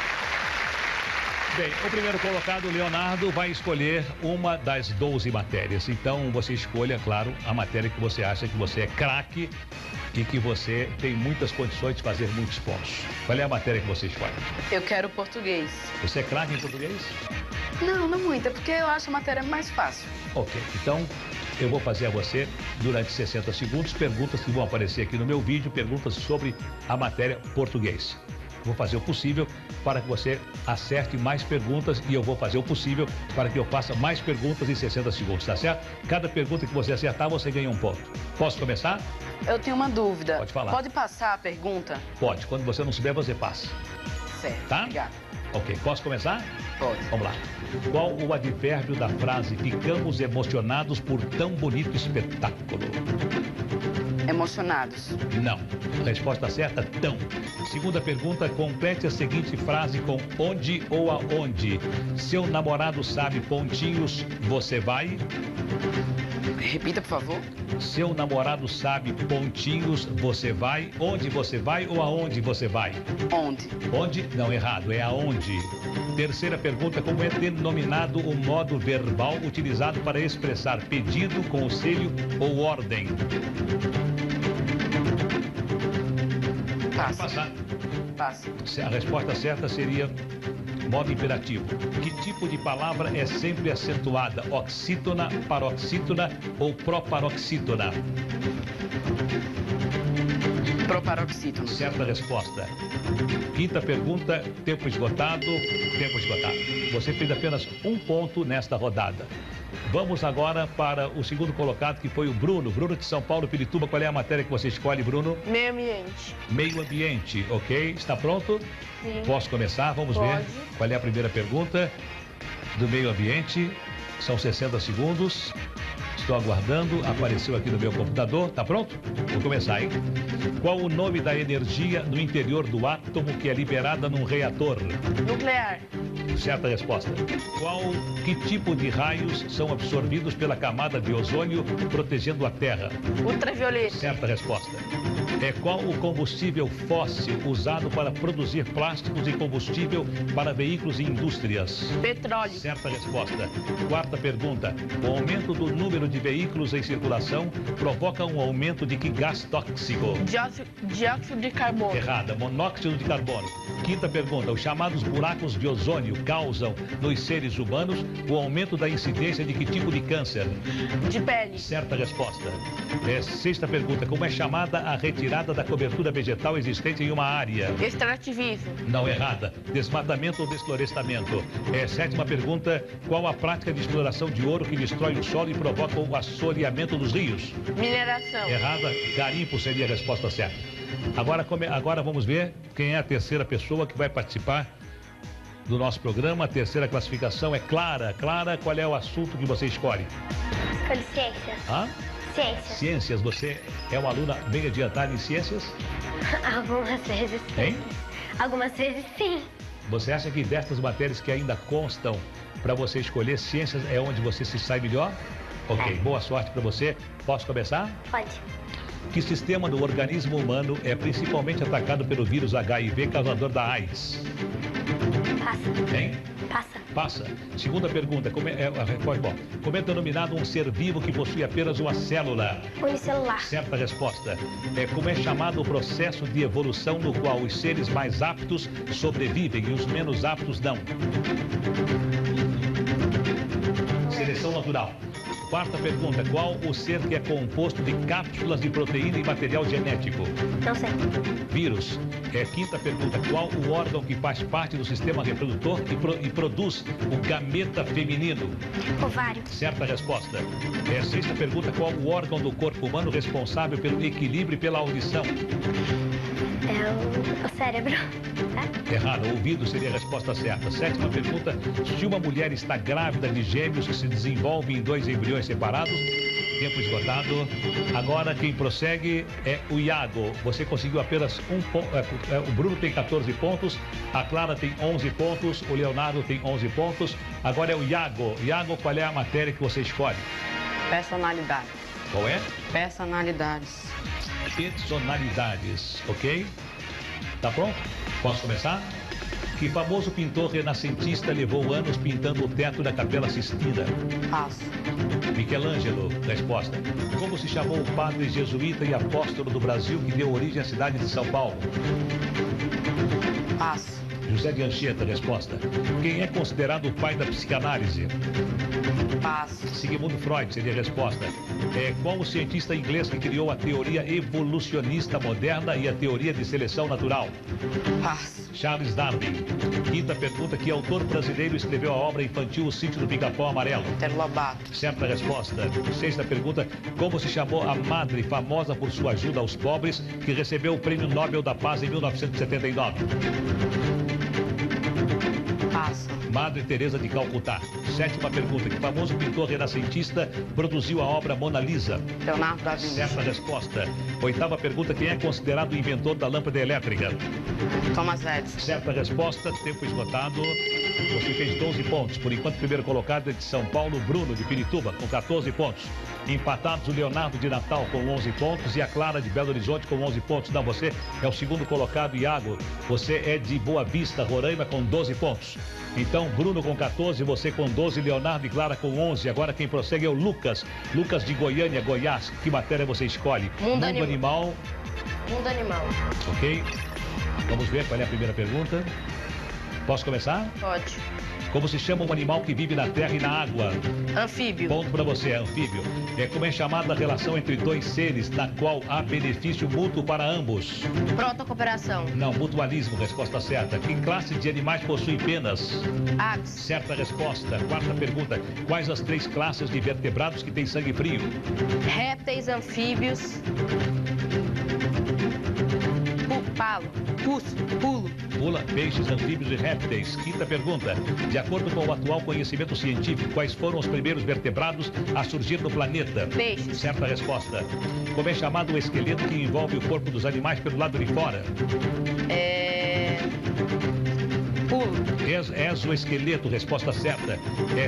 Bem, o primeiro colocado, Leonardo, vai escolher uma das 12 matérias. Então, você escolha, claro, a matéria que você acha que você é craque e que você tem muitas condições de fazer muitos pontos. Qual é a matéria que você escolhe? Eu quero português. Você é craque em português? Não muito, é porque eu acho a matéria mais fácil. Ok, então eu vou fazer a você, durante 60 segundos, perguntas que vão aparecer aqui no meu vídeo, perguntas sobre a matéria português. Vou fazer o possível para que você acerte mais perguntas e eu vou fazer o possível para que eu faça mais perguntas em 60 segundos, tá certo? Cada pergunta que você acertar, você ganha um ponto. Posso começar? Eu tenho uma dúvida. Pode falar. Pode passar a pergunta? Pode. Quando você não souber, você passa. Certo. Tá? Obrigada. Ok. Posso começar? Pode. Vamos lá. Qual o advérbio da frase "ficamos emocionados por tão bonito espetáculo"? Emocionados. Não. Resposta certa, tão. Segunda pergunta, complete a seguinte frase com onde ou aonde. Seu namorado sabe, pontinhos, você vai? Repita, por favor. Seu namorado sabe, pontinhos, você vai? Onde você vai ou aonde você vai? Onde? Onde? Não, errado, é aonde. Terceira pergunta, como é denominado o modo verbal utilizado para expressar pedido, conselho ou ordem? Passa. Passa. A resposta certa seria modo imperativo. Que tipo de palavra é sempre acentuada? Oxítona, paroxítona ou proparoxítona? Proparoxítona. Certa resposta. Quinta pergunta, tempo esgotado. Tempo esgotado. Você fez apenas um ponto nesta rodada. Vamos agora para o segundo colocado, que foi o Bruno. Bruno de São Paulo, Pirituba. Qual é a matéria que você escolhe, Bruno? Meio ambiente. Meio ambiente, ok? Está pronto? Sim. Posso começar? Vamos Pode. ver qual é a primeira pergunta do meio ambiente. São 60 segundos. Estou aguardando. Apareceu aqui no meu computador. Tá pronto? Vou começar, hein? Qual o nome da energia no interior do átomo que é liberada num reator? Nuclear. Certa resposta. Que tipo de raios são absorvidos pela camada de ozônio protegendo a Terra? Ultravioleta. Certa resposta. Qual o combustível fóssil usado para produzir plásticos e combustível para veículos e indústrias? Petróleo. Certa resposta. Quarta pergunta. O aumento do número de veículos em circulação provoca um aumento de que gás tóxico? Dióxido de carbono. Errada. Monóxido de carbono. Quinta pergunta. Os chamados buracos de ozônio causam nos seres humanos o aumento da incidência de que tipo de câncer? De pele. Certa resposta. Sexta pergunta. Como é chamada a retirada da cobertura vegetal existente em uma área? Extrativismo. Não, errada. Desmatamento ou desflorestamento. Sétima pergunta. Qual a prática de exploração de ouro que destrói o solo e provoca o assoreamento dos rios? Mineração. Errada. Garimpo seria a resposta certa. Agora vamos ver quem é a terceira pessoa que vai participar do nosso programa. A terceira classificação é Clara. Clara, qual é o assunto que você escolhe? Escolhe ciências. Hã? Ciências. Ciências. Você é uma aluna bem adiantada em ciências? Algumas vezes sim. Hein? Algumas vezes sim. Você acha que destas matérias que ainda constam para você escolher, ciências é onde você se sai melhor? Ok, boa sorte para você. Posso começar? Pode. Que sistema do organismo humano é principalmente atacado pelo vírus HIV causador da AIDS? Passa. Hein? Passa. Passa. Segunda pergunta. Como é denominado um ser vivo que possui apenas uma célula? Unicelular. Certa resposta. Como é chamado o processo de evolução no qual os seres mais aptos sobrevivem e os menos aptos não? Seleção natural. Quarta pergunta. Qual o ser que é composto de cápsulas de proteína e material genético? Não sei. Vírus. Quinta pergunta. Qual o órgão que faz parte do sistema reprodutor e produz o gameta feminino? Ovário. Certa resposta. Sexta pergunta. Qual o órgão do corpo humano responsável pelo equilíbrio e pela audição? É o cérebro. Errado. Ouvido seria a resposta certa. Sétima pergunta. Se uma mulher está grávida de gêmeos que se desenvolvem em 2 embriões separados, tempo esgotado. Agora quem prossegue é o Iago. Você conseguiu apenas um ponto. O Bruno tem 14 pontos, a Clara tem 11 pontos, o Leonardo tem 11 pontos. Agora é o Iago. Iago, qual é a matéria que você escolhe? Personalidade. Qual é? Personalidades. Personalidades, ok? Tá pronto? Posso começar? Que famoso pintor renascentista levou anos pintando o teto da Capela Sistina? Passo. Michelangelo. Resposta. Como se chamou o padre jesuíta e apóstolo do Brasil que deu origem à cidade de São Paulo? Passo. José de Anchieta. Resposta. Quem é considerado o pai da psicanálise? Passo. Sigmund Freud seria a resposta. Qual o cientista inglês que criou a teoria evolucionista moderna e a teoria de seleção natural? Passo. Charles Darwin. Quinta pergunta. Que autor brasileiro escreveu a obra infantil O Sítio do Pica-Pau Amarelo? Monteiro Lobato. Certa resposta. Sexta pergunta. Como se chamou a madre famosa por sua ajuda aos pobres que recebeu o Prêmio Nobel da Paz em 1979? Passo. Madre Teresa de Calcutá. Sétima pergunta. Que famoso pintor renascentista produziu a obra Mona Lisa? Leonardo da Vinci. Certa resposta. Oitava pergunta. Quem é considerado o inventor da lâmpada elétrica? Thomas Edison. Certa resposta. Tempo esgotado. Você fez 12 pontos. Por enquanto, primeiro colocado é de São Paulo, Bruno de Pirituba, com 14 pontos. Empatados o Leonardo de Natal com 11 pontos e a Clara de Belo Horizonte com 11 pontos. Não, você é o segundo colocado, Iago. Você é de Boa Vista, Roraima, com 12 pontos. Então, Bruno com 14, você com 12, Leonardo e Clara com 11. Agora quem prossegue é o Lucas. Lucas de Goiânia, Goiás. Que matéria você escolhe? Mundo Animal. Mundo Animal. Ok. Vamos ver qual é a primeira pergunta. Posso começar? Pode. Como se chama um animal que vive na terra e na água? Anfíbio. Ponto para você, anfíbio. Como é chamada a relação entre dois seres, na qual há benefício mútuo para ambos? Protocooperação. Não, mutualismo, resposta certa. Que classe de animais possui penas? Aves. Certa resposta. Quarta pergunta. Quais as 3 classes de vertebrados que têm sangue frio? Répteis, anfíbios. Pulo. Pula, peixes, anfíbios e répteis. Quinta pergunta. De acordo com o atual conhecimento científico, quais foram os primeiros vertebrados a surgir no planeta? Peixes. Certa resposta. Como é chamado o esqueleto que envolve o corpo dos animais pelo lado de fora? Pulo. Exoesqueleto, resposta certa.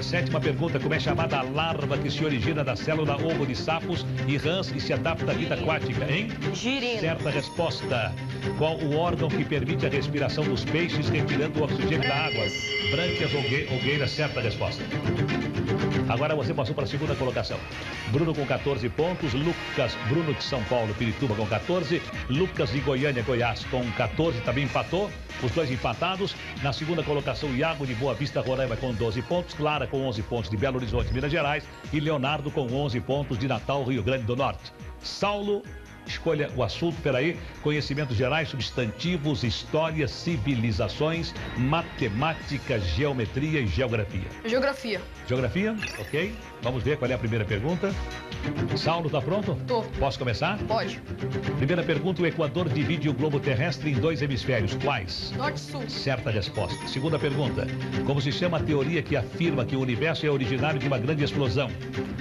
Sétima pergunta, como é chamada a larva que se origina da célula ovo de sapos e rãs e se adapta à vida aquática, hein? Girino. Certa resposta. Qual o órgão que permite a respiração dos peixes retirando o oxigênio da água? Brânquias Olgueira, certa resposta. Agora você passou para a segunda colocação. Bruno com 14 pontos, Bruno de São Paulo, Pirituba com 14, Lucas de Goiânia, Goiás com 14, também empatou, os dois empatados. Na segunda colocação, Iago de Boa Vista, Roraima com 12 pontos, Clara com 11 pontos de Belo Horizonte, Minas Gerais e Leonardo com 11 pontos de Natal, Rio Grande do Norte. Saulo, escolha o assunto, peraí, conhecimentos gerais, substantivos, história, civilizações, matemática, geometria e geografia. Geografia. Geografia, ok. Vamos ver qual é a primeira pergunta. Saulo, tá pronto? Tô. Posso começar? Pode. Primeira pergunta, o Equador divide o globo terrestre em 2 hemisférios. Quais? Norte e Sul. Certa resposta. Segunda pergunta, como se chama a teoria que afirma que o universo é originário de uma grande explosão?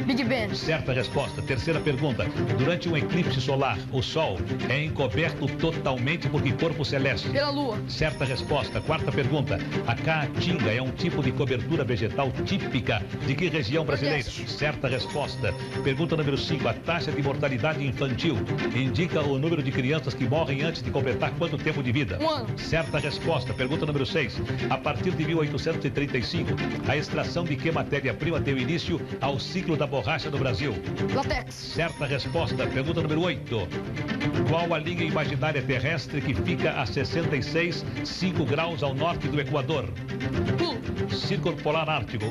Big Bang. Certa resposta. Terceira pergunta, durante um eclipse solar, o Sol é encoberto totalmente por que corpo celeste? Pela Lua. Certa resposta. Quarta pergunta, a caatinga é um tipo de cobertura vegetal típica de que região brasileira? Certa resposta. Pergunta número 5, a taxa de mortalidade infantil indica o número de crianças que morrem antes de completar quanto tempo de vida? 1 ano. Certa resposta. Pergunta número 6, a partir de 1835, a extração de que matéria-prima deu início ao ciclo da borracha no Brasil? Látex. Certa resposta. Pergunta número 8, qual a linha imaginária terrestre que fica a 66,5 graus ao norte do Equador? Círculo Polar Ártico.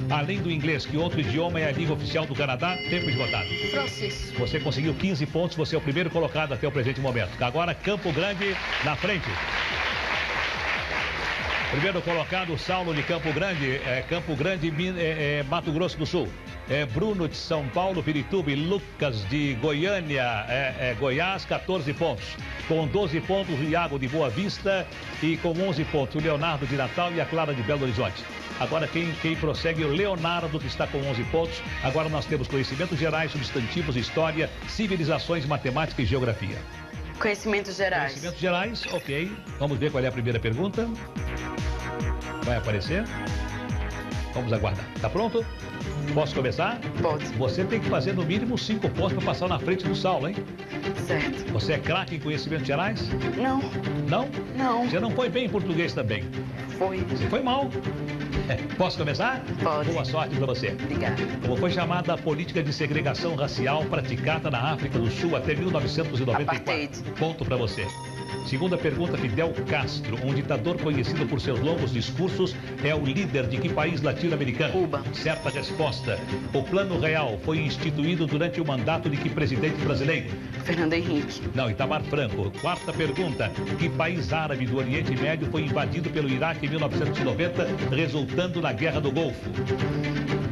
Além do inglês, que outro idioma é a língua oficial do Canadá? Tempo esgotado. Francês. Você conseguiu 15 pontos, você é o primeiro colocado até o presente momento. Agora, Campo Grande na frente. Primeiro colocado, Saulo de Campo Grande, Mato Grosso do Sul. Bruno de São Paulo, Pirituba e Lucas de Goiânia, Goiás, 14 pontos. Com 12 pontos, o Iago de Boa Vista e com 11 pontos, o Leonardo de Natal e a Clara de Belo Horizonte. Agora quem prossegue é o Leonardo, que está com 11 pontos. Agora nós temos conhecimentos gerais, substantivos, história, civilizações, matemática e geografia. Conhecimentos gerais. Conhecimentos gerais, ok. Vamos ver qual é a primeira pergunta. Vai aparecer. Vamos aguardar. Tá pronto? Posso começar? Pode. Você tem que fazer no mínimo 5 pontos para passar na frente do Saulo, hein? Certo. Você é craque em conhecimentos gerais? Não. Não? Não. Você não foi bem em português também? Foi. Você foi mal. Posso começar? Pode. Boa sorte para você. Obrigada. Como foi chamada a política de segregação racial praticada na África do Sul até 1994? Apartheid. Ponto para você. Segunda pergunta, Fidel Castro, um ditador conhecido por seus longos discursos, é o líder de que país latino-americano? Cuba. Certa resposta. O Plano Real foi instituído durante o mandato de que presidente brasileiro? Fernando Henrique. Não, Itamar Franco. Quarta pergunta, que país árabe do Oriente Médio foi invadido pelo Iraque em 1990, resultando na Guerra do Golfo?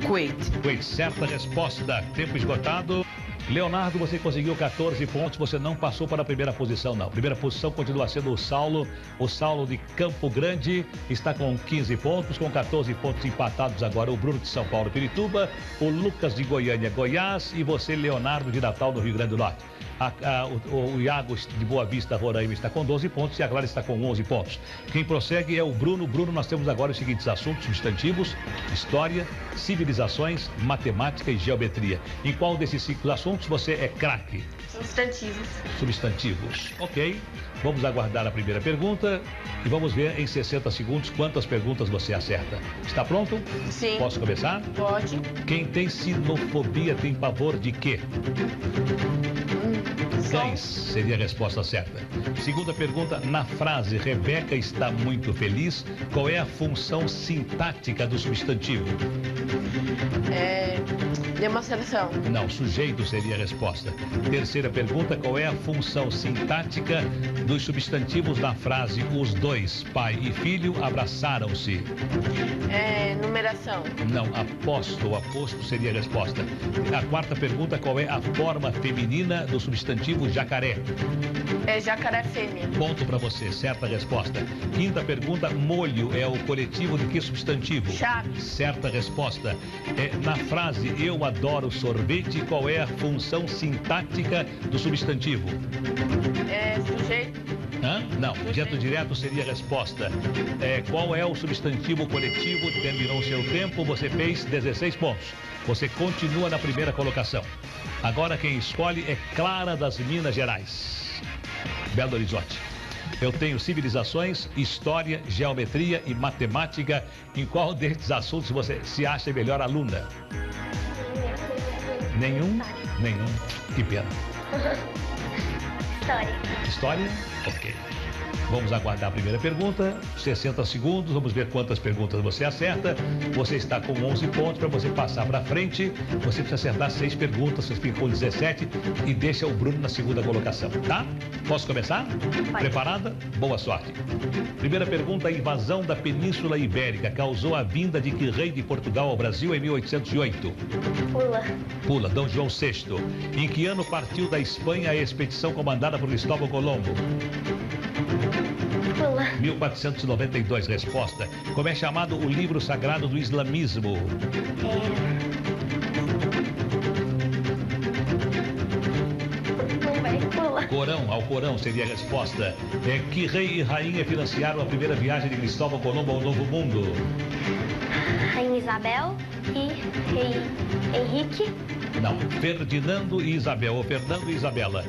Kuwait. Kuwait. Certa resposta. Tempo esgotado. Leonardo, você conseguiu 14 pontos, você não passou para a primeira posição, não. Primeira posição continua sendo o Saulo. O Saulo de Campo Grande está com 15 pontos, com 14 pontos empatados agora o Bruno de São Paulo, Pirituba, o Lucas de Goiânia, Goiás e você, Leonardo de Natal, no Rio Grande do Norte. O Iago de Boa Vista, Roraima, está com 12 pontos e a Clara está com 11 pontos. Quem prossegue é o Bruno. Bruno, nós temos agora os seguintes assuntos: substantivos, história, civilizações, matemática e geometria. Em qual desses 5 assuntos você é craque? Substantivos. Substantivos. Ok. Vamos aguardar a primeira pergunta e vamos ver em 60 segundos quantas perguntas você acerta. Está pronto? Sim. Posso começar? Pode. Quem tem sinofobia tem pavor de quê? Cães seria a resposta certa. Segunda pergunta, na frase Rebeca está muito feliz, qual é a função sintática do substantivo? Demonstração. Não, sujeito seria a resposta. Terceira pergunta, qual é a função sintática dos substantivos na frase os dois, pai e filho, abraçaram-se? Numeração. Não, aposto seria a resposta. A quarta pergunta, qual é a forma feminina do substantivo jacaré? Jacaré fêmea. Ponto para você, certa resposta. Quinta pergunta, molho é o coletivo de que substantivo? Chave. Certa resposta. Na frase eu adoro sorvete, qual é a função sintática do substantivo? Sujeito. Não, objeto direto seria a resposta. Qual é o substantivo coletivo? Terminou o seu tempo, você fez 16 pontos. Você continua na primeira colocação. Agora quem escolhe é Clara das Minas Gerais. Belo Horizonte. Eu tenho civilizações, história, geometria e matemática. Em qual destes assuntos você se acha melhor aluna? Nenhum? Nenhum. Que pena. História. História? Ok. Vamos aguardar a primeira pergunta, 60 segundos, vamos ver quantas perguntas você acerta. Você está com 11 pontos. Para você passar para frente, você precisa acertar 6 perguntas, você fica com 17 e deixa o Bruno na segunda colocação, tá? Posso começar? Pode. Preparada? Boa sorte. Primeira pergunta: a invasão da Península Ibérica causou a vinda de que rei de Portugal ao Brasil em 1808? Pula, Dom João VI. Em que ano partiu da Espanha a expedição comandada por Cristóvão Colombo? 1492, resposta. Como é chamado o livro sagrado do islamismo? Corão, Alcorão seria a resposta. Que rei e rainha financiaram a primeira viagem de Cristóvão Colombo ao Novo Mundo? Rainha Isabel e rei Henrique. Não, Ferdinando e Isabel, ou Fernando e Isabela.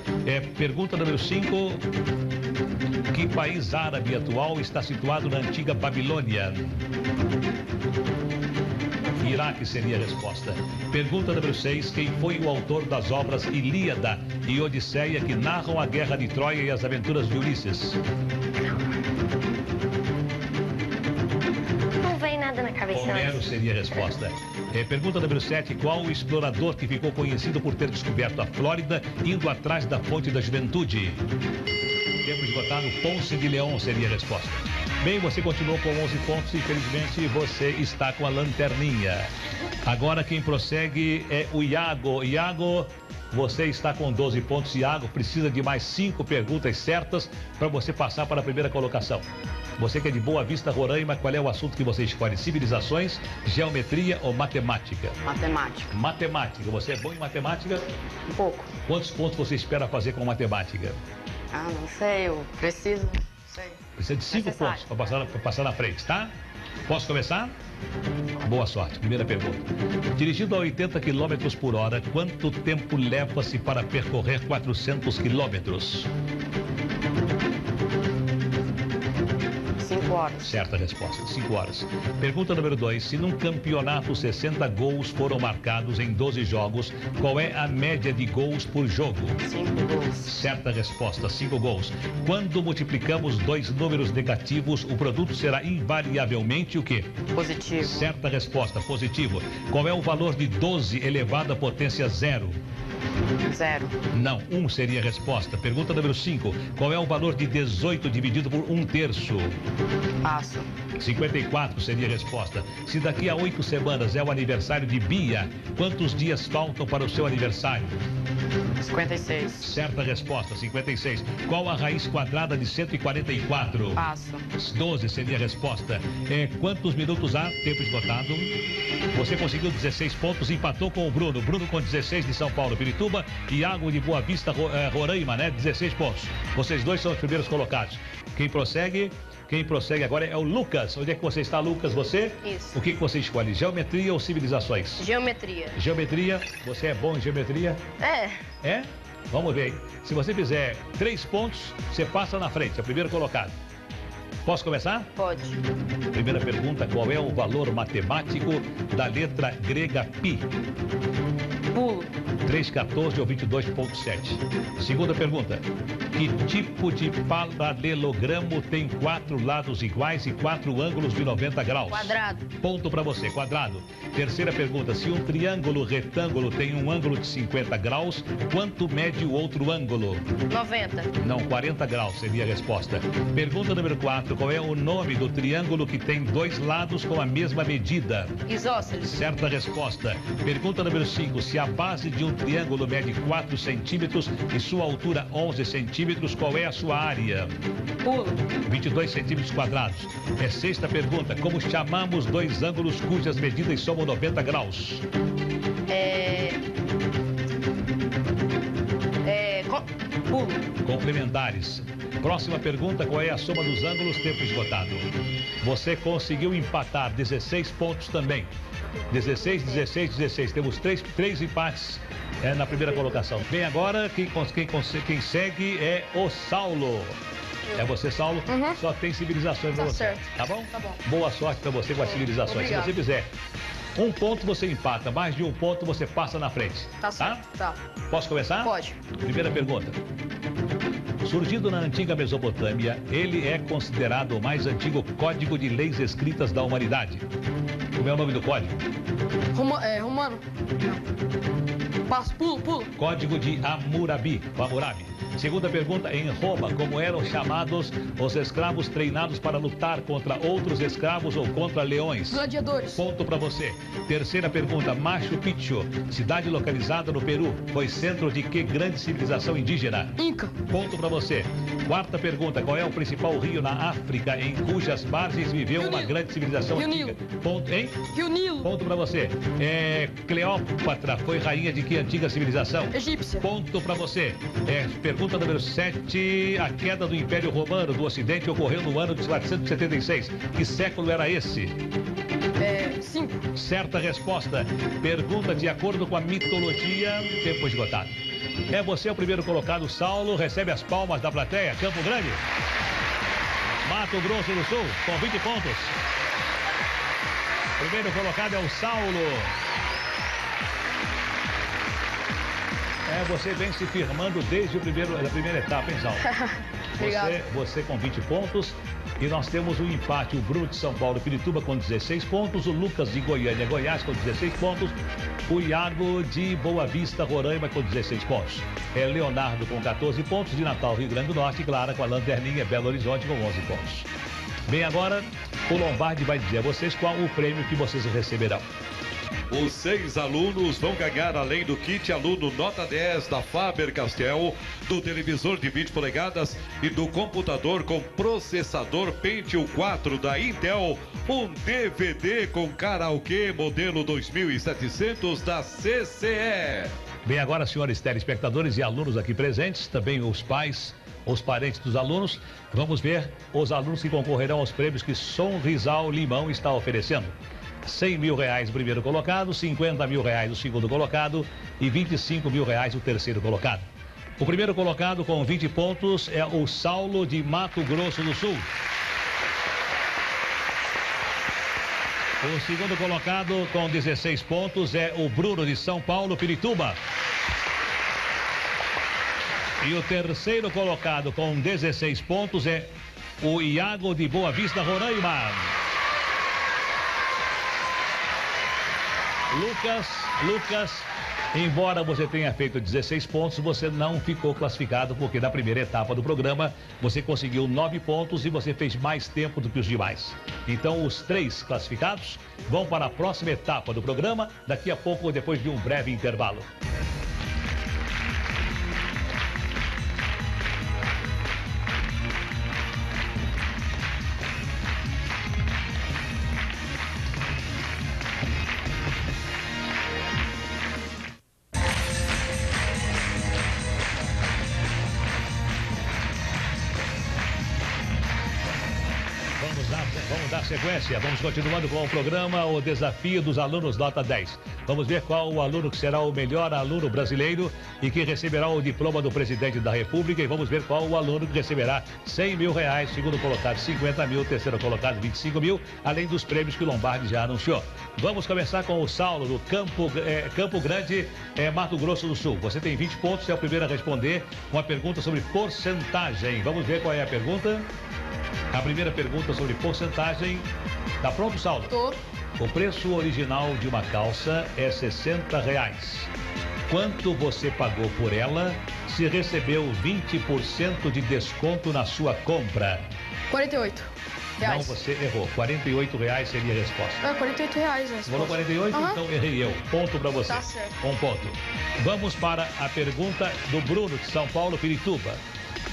Pergunta número 5. Que país árabe atual está situado na antiga Babilônia? Iraque seria a resposta. Pergunta número 6. Quem foi o autor das obras Ilíada e Odisseia que narram a guerra de Troia e as aventuras de Ulisses? Não vem nada na cabeça. Homero seria a resposta. Pergunta número 7. Qual o explorador que ficou conhecido por ter descoberto a Flórida indo atrás da fonte da juventude? Tempo esgotado, Ponce de León seria a resposta. Bem, você continuou com 11 pontos. Infelizmente, você está com a lanterninha. Agora quem prossegue é o Iago. Iago, você está com 12 pontos. Iago precisa de mais 5 perguntas certas para você passar para a primeira colocação. Você que é de Boa Vista, Roraima, qual é o assunto que você escolhe? Civilizações, geometria ou matemática? Matemática. Matemática. Você é bom em matemática? Um pouco. Quantos pontos você espera fazer com matemática? Não sei, eu preciso. Não sei. Precisa de 5 pontos para passar na frente, tá? Posso começar? Boa sorte. Primeira pergunta. Dirigindo a 80 km por hora, quanto tempo leva-se para percorrer 400 quilômetros? 5 horas. Certa resposta, 5 horas. Pergunta número 2. Se num campeonato 60 gols foram marcados em 12 jogos, qual é a média de gols por jogo? 5 gols. Certa resposta, 5 gols. Quando multiplicamos dois números negativos, o produto será invariavelmente o quê? Positivo. Certa resposta, positivo. Qual é o valor de 12 elevado à potência 0? 0. Não, 1 seria a resposta. Pergunta número 5. Qual é o valor de 18 dividido por 1/3? Passo. 54 seria a resposta. Se daqui a 8 semanas é o aniversário de Bia, quantos dias faltam para o seu aniversário? 56. Certa resposta, 56. Qual a raiz quadrada de 144? Passo. 12 seria a resposta. Quantos minutos há? Tempo esgotado. Você conseguiu 16 pontos, empatou com o Bruno. Bruno com 16 de São Paulo, Pirituba. Iago de Boa Vista, Roraima, né? 16 pontos. Vocês dois são os primeiros colocados. Quem prossegue agora é o Lucas. Onde é que você está, Lucas? Você? Isso. O que você escolhe? Geometria ou civilizações? Geometria. Geometria. Você é bom em geometria? É? Vamos ver. Se você fizer 3 pontos, você passa na frente, é o primeiro colocado. Posso começar? Pode. Primeira pergunta: qual é o valor matemático da letra grega π? Pulo. 3,14 ou 22,7. Segunda pergunta: que tipo de paralelogramo tem 4 lados iguais e 4 ângulos de 90 graus? Quadrado. Ponto para você, quadrado. Terceira pergunta: se um triângulo retângulo tem um ângulo de 50 graus, quanto mede o outro ângulo? 90. Não, 40 graus seria a resposta. Pergunta número 4: qual é o nome do triângulo que tem 2 lados com a mesma medida? Isósceles. Certa resposta. Pergunta número 5: se a base de um triângulo mede 4 centímetros e sua altura 11 centímetros, qual é a sua área? Pulo. 22 centímetros quadrados. Sexta pergunta: como chamamos dois ângulos cujas medidas somam 90 graus? Pulo. Complementares. Próxima pergunta, qual é a soma dos ângulos? Tempo esgotado. Você conseguiu empatar 16 pontos também. 16, 16, 16. Temos três empates na primeira colocação. Bem, agora quem segue é o Saulo. É você, Saulo? Só tem civilizações pra você. Certo. Tá bom? Tá bom. Boa sorte pra você com as civilizações. Obrigado. Se você fizer 1 ponto, você empata. Mais de 1 ponto, você passa na frente. Tá certo. Tá. Posso começar? Pode. Primeira pergunta. Surgido na antiga Mesopotâmia, ele é considerado o mais antigo código de leis escritas da humanidade. Como é o nome do código? Romano. Passo, pulo. Código de Hammurabi. Segunda pergunta, em Roma, como eram chamados os escravos treinados para lutar contra outros escravos ou contra leões? Gladiadores. Ponto para você. Terceira pergunta, Machu Picchu, cidade localizada no Peru, foi centro de que grande civilização indígena? Inca. Ponto para você. Quarta pergunta, qual é o principal rio na África em cujas margens viveu uma grande civilização Rio antiga? Nilo. Ponto, hein? Rio Nilo. Ponto para você. Cleópatra foi rainha de que antiga civilização? Egípcia. Ponto para você. Pergunta número 7. A queda do Império Romano do Ocidente ocorreu no ano de 476. Que século era esse? 5. Certa resposta. Pergunta de acordo com a mitologia. Tempo esgotado. É você o primeiro colocado, Saulo. Recebe as palmas da plateia. Campo Grande. Mato Grosso do Sul, com 20 pontos. Primeiro colocado é o Saulo. Você vem se firmando desde a primeira etapa, hein, Saulo? Obrigado. Você com 20 pontos. E nós temos um empate, o Bruno de São Paulo, Pirituba com 16 pontos, o Lucas de Goiânia, Goiás com 16 pontos, o Iago de Boa Vista, Roraima com 16 pontos. Leonardo com 14 pontos, de Natal, Rio Grande do Norte, e Clara com a Lanterninha, Belo Horizonte com 11 pontos. Bem, agora o Lombardi vai dizer a vocês qual o prêmio que vocês receberão. Os 6 alunos vão ganhar, além do kit aluno nota 10 da Faber-Castell, do televisor de 20 polegadas e do computador com processador Pentium 4 da Intel, um DVD com karaokê modelo 2700 da CCE. Bem, agora, senhores telespectadores e alunos aqui presentes, também os pais, os parentes dos alunos, vamos ver os alunos que concorrerão aos prêmios que Sonrisal Limão está oferecendo. 100 mil reais o primeiro colocado, 50 mil reais o segundo colocado e 25 mil reais o terceiro colocado. O primeiro colocado com 20 pontos é o Saulo de Mato Grosso do Sul. O segundo colocado com 16 pontos é o Bruno de São Paulo, Pirituba. E o terceiro colocado com 16 pontos é o Iago de Boa Vista, Roraima. Lucas, embora você tenha feito 16 pontos, você não ficou classificado, porque na primeira etapa do programa você conseguiu 9 pontos e você fez mais tempo do que os demais. Então os 3 classificados vão para a próxima etapa do programa, daqui a pouco, depois de um breve intervalo. Vamos dar sequência, vamos continuando com o programa, o desafio dos alunos nota 10. Vamos ver qual o aluno que será o melhor aluno brasileiro e que receberá o diploma do presidente da República, e vamos ver qual o aluno que receberá 100 mil reais, segundo colocado 50 mil, terceiro colocado 25 mil, além dos prêmios que o Lombardi já anunciou. Vamos começar com o Saulo do Campo Grande, Mato Grosso do Sul. Você tem 20 pontos, é o primeiro a responder uma pergunta sobre porcentagem. Vamos ver qual é a pergunta. A primeira pergunta sobre porcentagem. Tá pronto, Saulo? Tô. O preço original de uma calça é R$60. Quanto você pagou por ela se recebeu 20% de desconto na sua compra? 48 reais. Não, você errou. R$48 seria a resposta. 48 reais. Você falou 48? Então errei eu. Ponto pra você. Tá certo. Um ponto. Vamos para a pergunta do Bruno de São Paulo, Pirituba.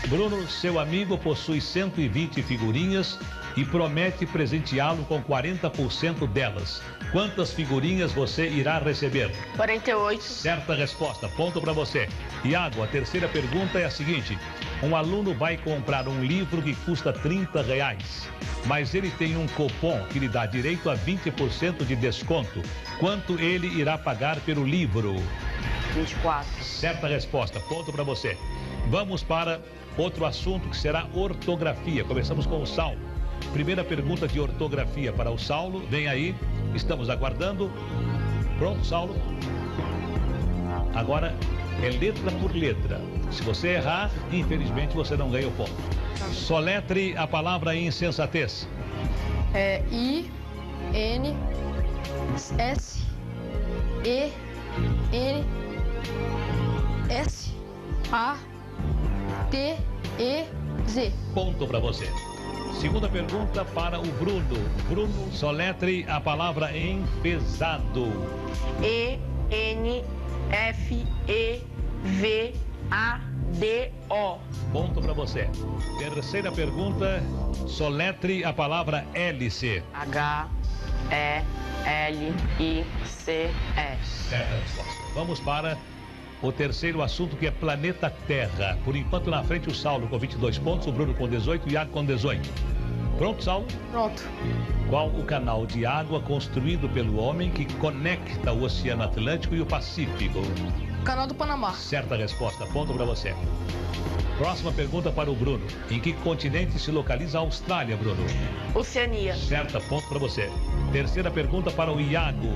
Bruno, seu amigo possui 120 figurinhas e promete presenteá-lo com 40% delas. Quantas figurinhas você irá receber? 48. Certa resposta, ponto para você. Iago, a terceira pergunta é a seguinte. Um aluno vai comprar um livro que custa R$30, mas ele tem um cupom que lhe dá direito a 20% de desconto. Quanto ele irá pagar pelo livro? 24. Certa resposta, ponto para você. Vamos para outro assunto que será ortografia. Começamos com o Saulo. Primeira pergunta de ortografia para o Saulo. Vem aí, estamos aguardando. Pronto, Saulo? Agora é letra por letra. Se você errar, infelizmente você não ganha o ponto. Soletre a palavra insensatez. É I, N, S, E, N, S, A, T, E, Z. Ponto para você. Segunda pergunta para o Bruno. Bruno, soletre a palavra enfesado. E-N-F-E-V-A-D-O. Ponto para você. Terceira pergunta, soletre a palavra hélice. H-E-L-I-C-E. Certa resposta. Vamos para o terceiro assunto, que é planeta Terra. Por enquanto, na frente, o Saulo com 22 pontos, o Bruno com 18 e o Iago com 18. Pronto, Saulo? Pronto. Qual o canal de água construído pelo homem que conecta o Oceano Atlântico e o Pacífico? Canal do Panamá. Certa resposta. Ponto para você. Próxima pergunta para o Bruno. Em que continente se localiza a Austrália, Bruno? Oceania. Certa, ponto para você. Terceira pergunta para o Iago.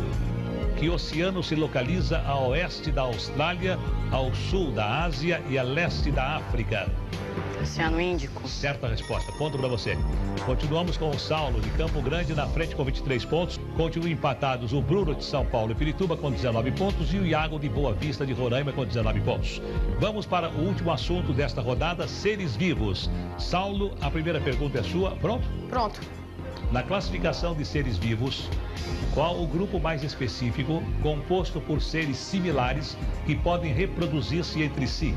Que oceano se localiza a oeste da Austrália, ao sul da Ásia e a leste da África? Oceano Índico. Certa resposta. Ponto para você. Continuamos com o Saulo de Campo Grande na frente com 23 pontos. Continuam empatados o Bruno de São Paulo e Pirituba com 19 pontos e o Iago de Boa Vista de Roraima com 19 pontos. Vamos para o último assunto desta rodada, seres vivos. Saulo, a primeira pergunta é sua. Pronto? Pronto. Na classificação de seres vivos, qual o grupo mais específico composto por seres similares que podem reproduzir-se entre si?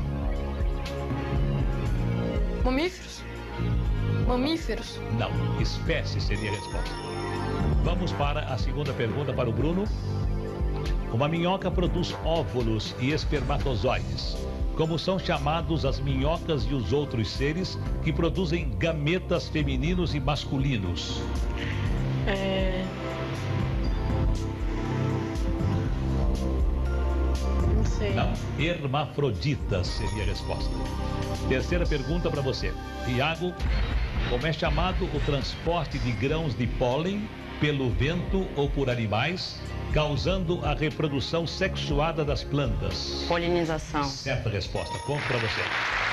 Mamíferos. Mamíferos. Não, espécie seria a resposta. Vamos para a segunda pergunta para o Bruno. Uma minhoca produz óvulos e espermatozoides. Como são chamados as minhocas e os outros seres que produzem gametas femininos e masculinos? Não sei. Não, hermafroditas seria a resposta. Terceira pergunta para você. Iago, como é chamado o transporte de grãos de pólen pelo vento ou por animais, causando a reprodução sexuada das plantas? Polinização. Certa resposta. Ponto para você.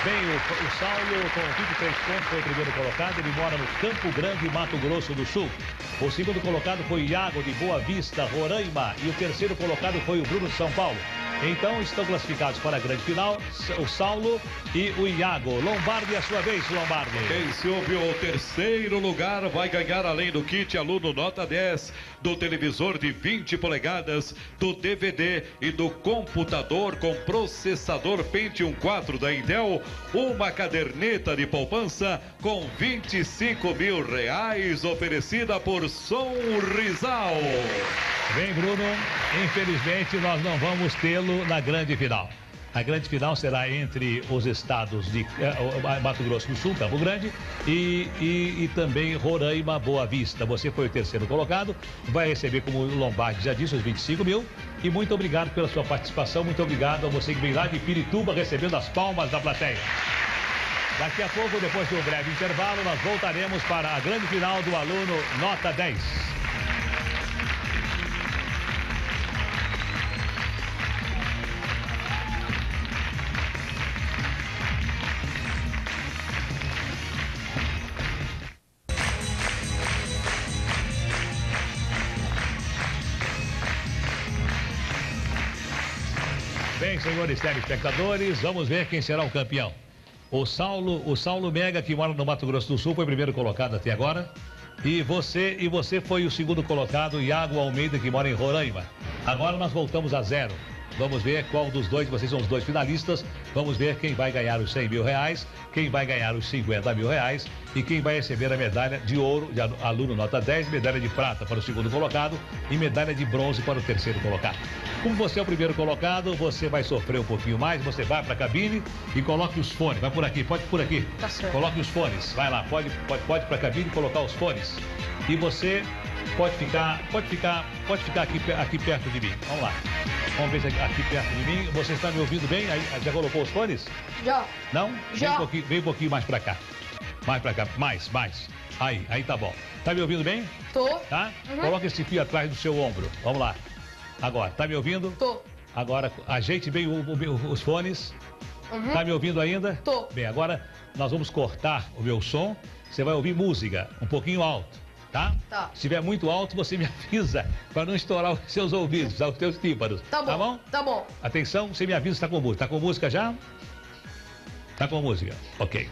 Bem, o Saulo com 23 pontos foi o primeiro colocado. Ele mora no Campo Grande, Mato Grosso do Sul. O segundo colocado foi o Iago de Boa Vista, Roraima. E o terceiro colocado foi o Bruno de São Paulo. Então estão classificados para a grande final o Saulo e o Iago. Lombardi, a sua vez, Lombardi. Quem soube o terceiro lugar vai ganhar, além do kit aluno nota 10, do televisor de 20 polegadas, do DVD e do computador com processador Pentium 4 da Intel, uma caderneta de poupança com R$25 mil, oferecida por Sonrisal. Bem, Bruno, infelizmente nós não vamos tê-lo na grande final. A grande final será entre os estados de Mato Grosso do Sul, Campo Grande e também Roraima, Boa Vista. Você foi o terceiro colocado, vai receber, como o Lombardi já disse, os 25 mil. E muito obrigado pela sua participação, muito obrigado a você que vem lá de Pirituba recebendo as palmas da plateia. Daqui a pouco, depois de um breve intervalo, nós voltaremos para a grande final do aluno nota 10. Bem, senhores telespectadores, vamos ver quem será o campeão. O Saulo Mega, que mora no Mato Grosso do Sul, foi o primeiro colocado até agora. E você foi o segundo colocado, Iago Almeida, que mora em Roraima. Agora nós voltamos a zero. Vamos ver qual dos dois, vocês são os dois finalistas. Vamos ver quem vai ganhar os 100 mil reais, quem vai ganhar os 50 mil reais e quem vai receber a medalha de ouro de aluno nota 10, medalha de prata para o segundo colocado e medalha de bronze para o terceiro colocado. Como você é o primeiro colocado, você vai sofrer um pouquinho mais, você vai para a cabine e coloque os fones. Vai por aqui, pode por aqui. Tá certo. Coloque os fones, vai lá, pode para a cabine e colocar os fones. E você pode ficar aqui perto de mim. Vamos lá. Vamos ver se aqui perto de mim. Você está me ouvindo bem? Aí, já colocou os fones? Já. Não? Já. Vem um pouquinho mais pra cá. Mais pra cá. Mais. Aí tá bom. Tá me ouvindo bem? Tô. Tá? Uhum. Coloca esse fio atrás do seu ombro. Vamos lá. Agora, tá me ouvindo? Tô. Agora, ajeite bem os fones. Uhum. Tá me ouvindo ainda? Tô. Bem, agora nós vamos cortar o meu som. Você vai ouvir música um pouquinho alto. Tá? Tá. Se estiver muito alto, você me avisa para não estourar os seus ouvidos, os seus tímpanos. Tá bom. Tá bom? Tá bom. Atenção, você me avisa se está com música. Tá com música já? Tá com música. Ok.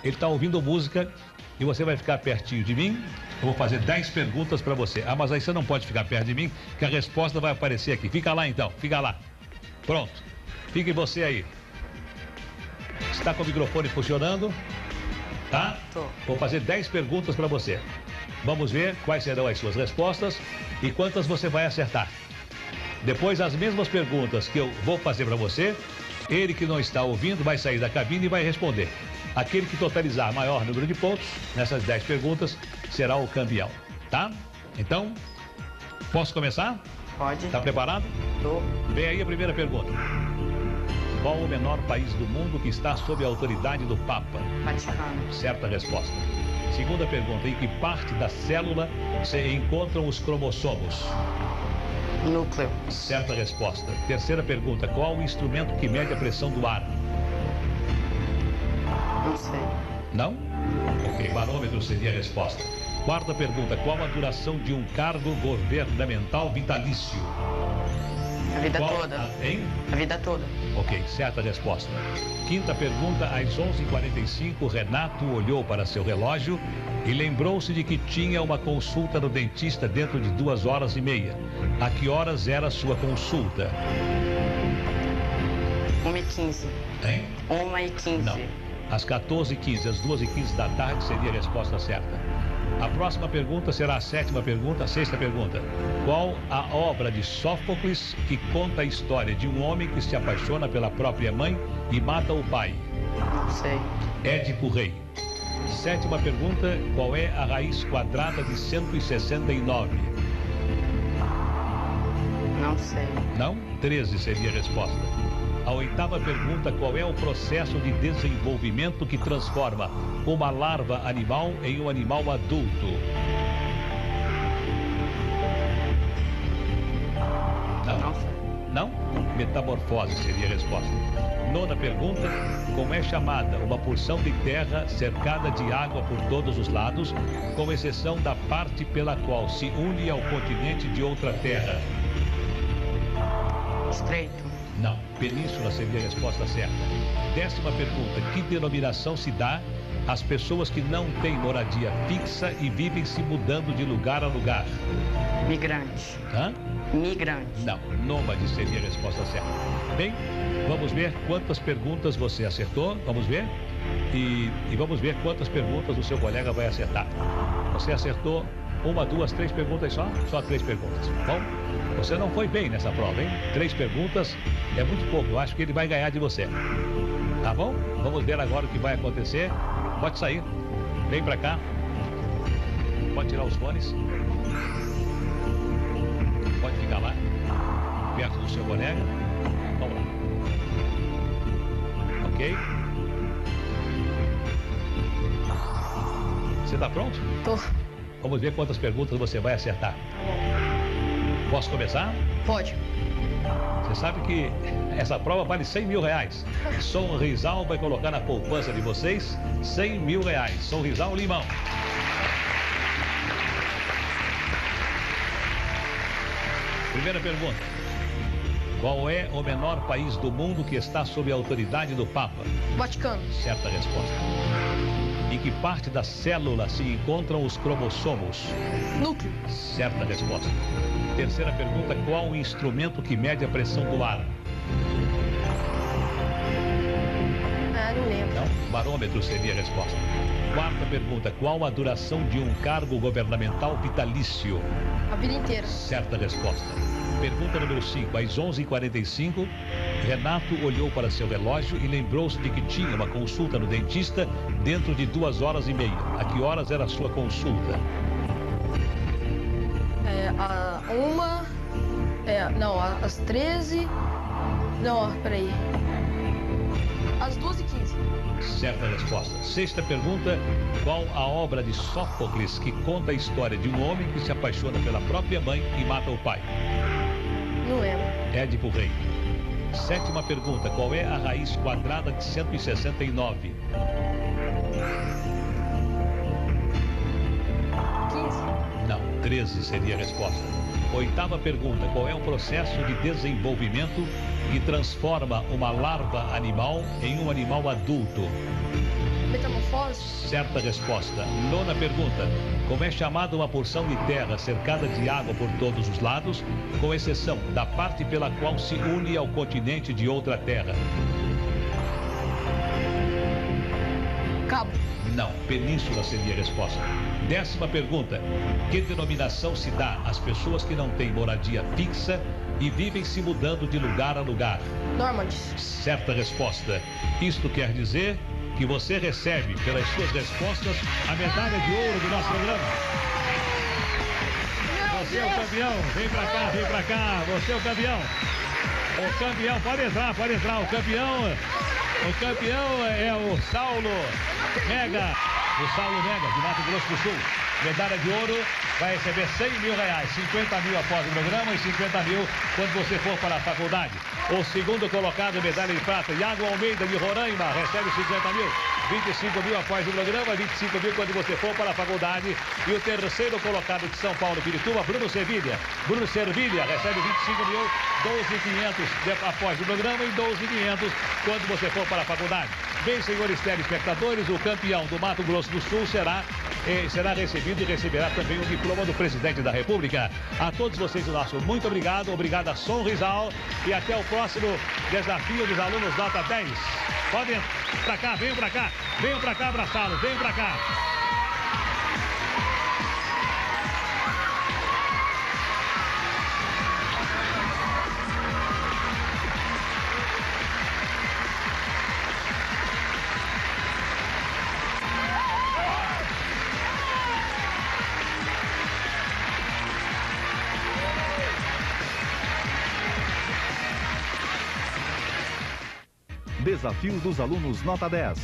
Ele está ouvindo música e você vai ficar pertinho de mim. Eu vou fazer 10 perguntas para você. Ah, mas aí você não pode ficar perto de mim, que a resposta vai aparecer aqui. Fica lá então, fica lá. Pronto. Fique você aí. Está com o microfone funcionando? Tá? Tô. Vou fazer 10 perguntas para você. Vamos ver quais serão as suas respostas e quantas você vai acertar. Depois, as mesmas perguntas que eu vou fazer para você, ele que não está ouvindo vai sair da cabine e vai responder. Aquele que totalizar maior número de pontos nessas 10 perguntas será o campeão, tá? Então, posso começar? Pode. Tá preparado? Tô. Vem aí a primeira pergunta. Qual o menor país do mundo que está sob a autoridade do Papa? Vaticano. Certa resposta. Segunda pergunta, em que parte da célula se encontram os cromossomos? Núcleo. Certa resposta. Terceira pergunta, qual o instrumento que mede a pressão do ar? Não sei. Não? Ok, barômetro seria a resposta. Quarta pergunta, qual a duração de um cargo governamental vitalício? A vida Qual toda. Hein? A vida toda. Ok, certa resposta. Quinta pergunta, às 11h45, Renato olhou para seu relógio e lembrou-se de que tinha uma consulta no dentista dentro de 2h30. A que horas era a sua consulta? 1h15. Hein? 1h15. Não. Às 14h15, às 2h15 da tarde seria a resposta certa. A próxima pergunta será a sétima pergunta, a sexta pergunta. Qual a obra de Sófocles que conta a história de um homem que se apaixona pela própria mãe e mata o pai? Não sei. Édipo Rei. Sétima pergunta, qual é a raiz quadrada de 169? Não sei. Não? 13 seria a resposta. A oitava pergunta, qual é o processo de desenvolvimento que transforma uma larva animal em um animal adulto? Não. Não? Metamorfose seria a resposta. Nona pergunta, como é chamada uma porção de terra cercada de água por todos os lados, com exceção da parte pela qual se une ao continente de outra terra? Estreito. Não, península seria a resposta certa. Décima pergunta, que denominação se dá às pessoas que não têm moradia fixa e vivem se mudando de lugar a lugar? Migrante. Hã? Migrante. Não, nômade seria a resposta certa. Bem, vamos ver quantas perguntas você acertou, vamos ver? E vamos ver quantas perguntas o seu colega vai acertar. Você acertou 1, 2, 3 perguntas só? Só 3 perguntas. Bom, você não foi bem nessa prova, hein? 3 perguntas é muito pouco, eu acho que ele vai ganhar de você. Tá bom? Vamos ver agora o que vai acontecer. Pode sair, vem pra cá. Pode tirar os fones. Pode ficar lá, perto do seu colega. Vamos lá. Ok? Você tá pronto? Tô. Vamos ver quantas perguntas você vai acertar. Posso começar? Pode. Você sabe que essa prova vale 100 mil reais. Sonrisal vai colocar na poupança de vocês 100 mil reais. Sonrisal Limão. Primeira pergunta. Qual é o menor país do mundo que está sob a autoridade do Papa? Vaticano. Certa resposta. Em que parte da célula se encontram os cromossomos? Núcleo. Certa resposta. Terceira pergunta, qual o instrumento que mede a pressão do ar? Não lembro. Não, barômetro seria a resposta. Quarta pergunta, qual a duração de um cargo governamental vitalício? A vida inteira. Certa resposta. Pergunta número 5, às 11h45, Renato olhou para seu relógio e lembrou-se de que tinha uma consulta no dentista dentro de 2h30. A que horas era a sua consulta? Às 13. Não, peraí. Às 2h15. Certa resposta. Sexta pergunta, qual a obra de Sófocles que conta a história de um homem que se apaixona pela própria mãe e mata o pai? Não lembro. Édipo Rei. Sétima pergunta, qual é a raiz quadrada de 169? 15. Não, 13 seria a resposta. Oitava pergunta, qual é o processo de desenvolvimento que transforma uma larva animal em um animal adulto? Metamorfose. Certa resposta. Nona pergunta, como é chamada uma porção de terra cercada de água por todos os lados, com exceção da parte pela qual se une ao continente de outra terra? Cabo. Não, península seria a resposta. Décima pergunta, que denominação se dá às pessoas que não têm moradia fixa e vivem se mudando de lugar a lugar? Nômades. Certa resposta. Isto quer dizer que você recebe, pelas suas respostas, a medalha de ouro do nosso programa. Você é o campeão. Vem pra cá, vem pra cá. Você é o campeão. O campeão, pode entrar. O campeão é o Saulo Mega. O Saulo Mega, de Mato Grosso do Sul. Medalha de ouro, vai receber 100 mil reais, 50 mil após o programa e 50 mil quando você for para a faculdade. O segundo colocado, medalha de prata, Iago Almeida de Roraima, recebe 50 mil, 25 mil após o programa, 25 mil quando você for para a faculdade. E o terceiro colocado de São Paulo, Pirituba, Bruno Servilha, recebe 25 mil, 12.500 após o programa e 12.500 quando você for para a faculdade. Bem, senhores telespectadores, o campeão do Mato Grosso do Sul será recebido e receberá também o diploma do presidente da República. A todos vocês, o nosso muito obrigado, obrigado a Sonrisal e até o próximo desafio dos alunos nota 10. Podem pra cá, venham pra cá abraçá-los, venham pra cá. Desafio dos alunos nota 10.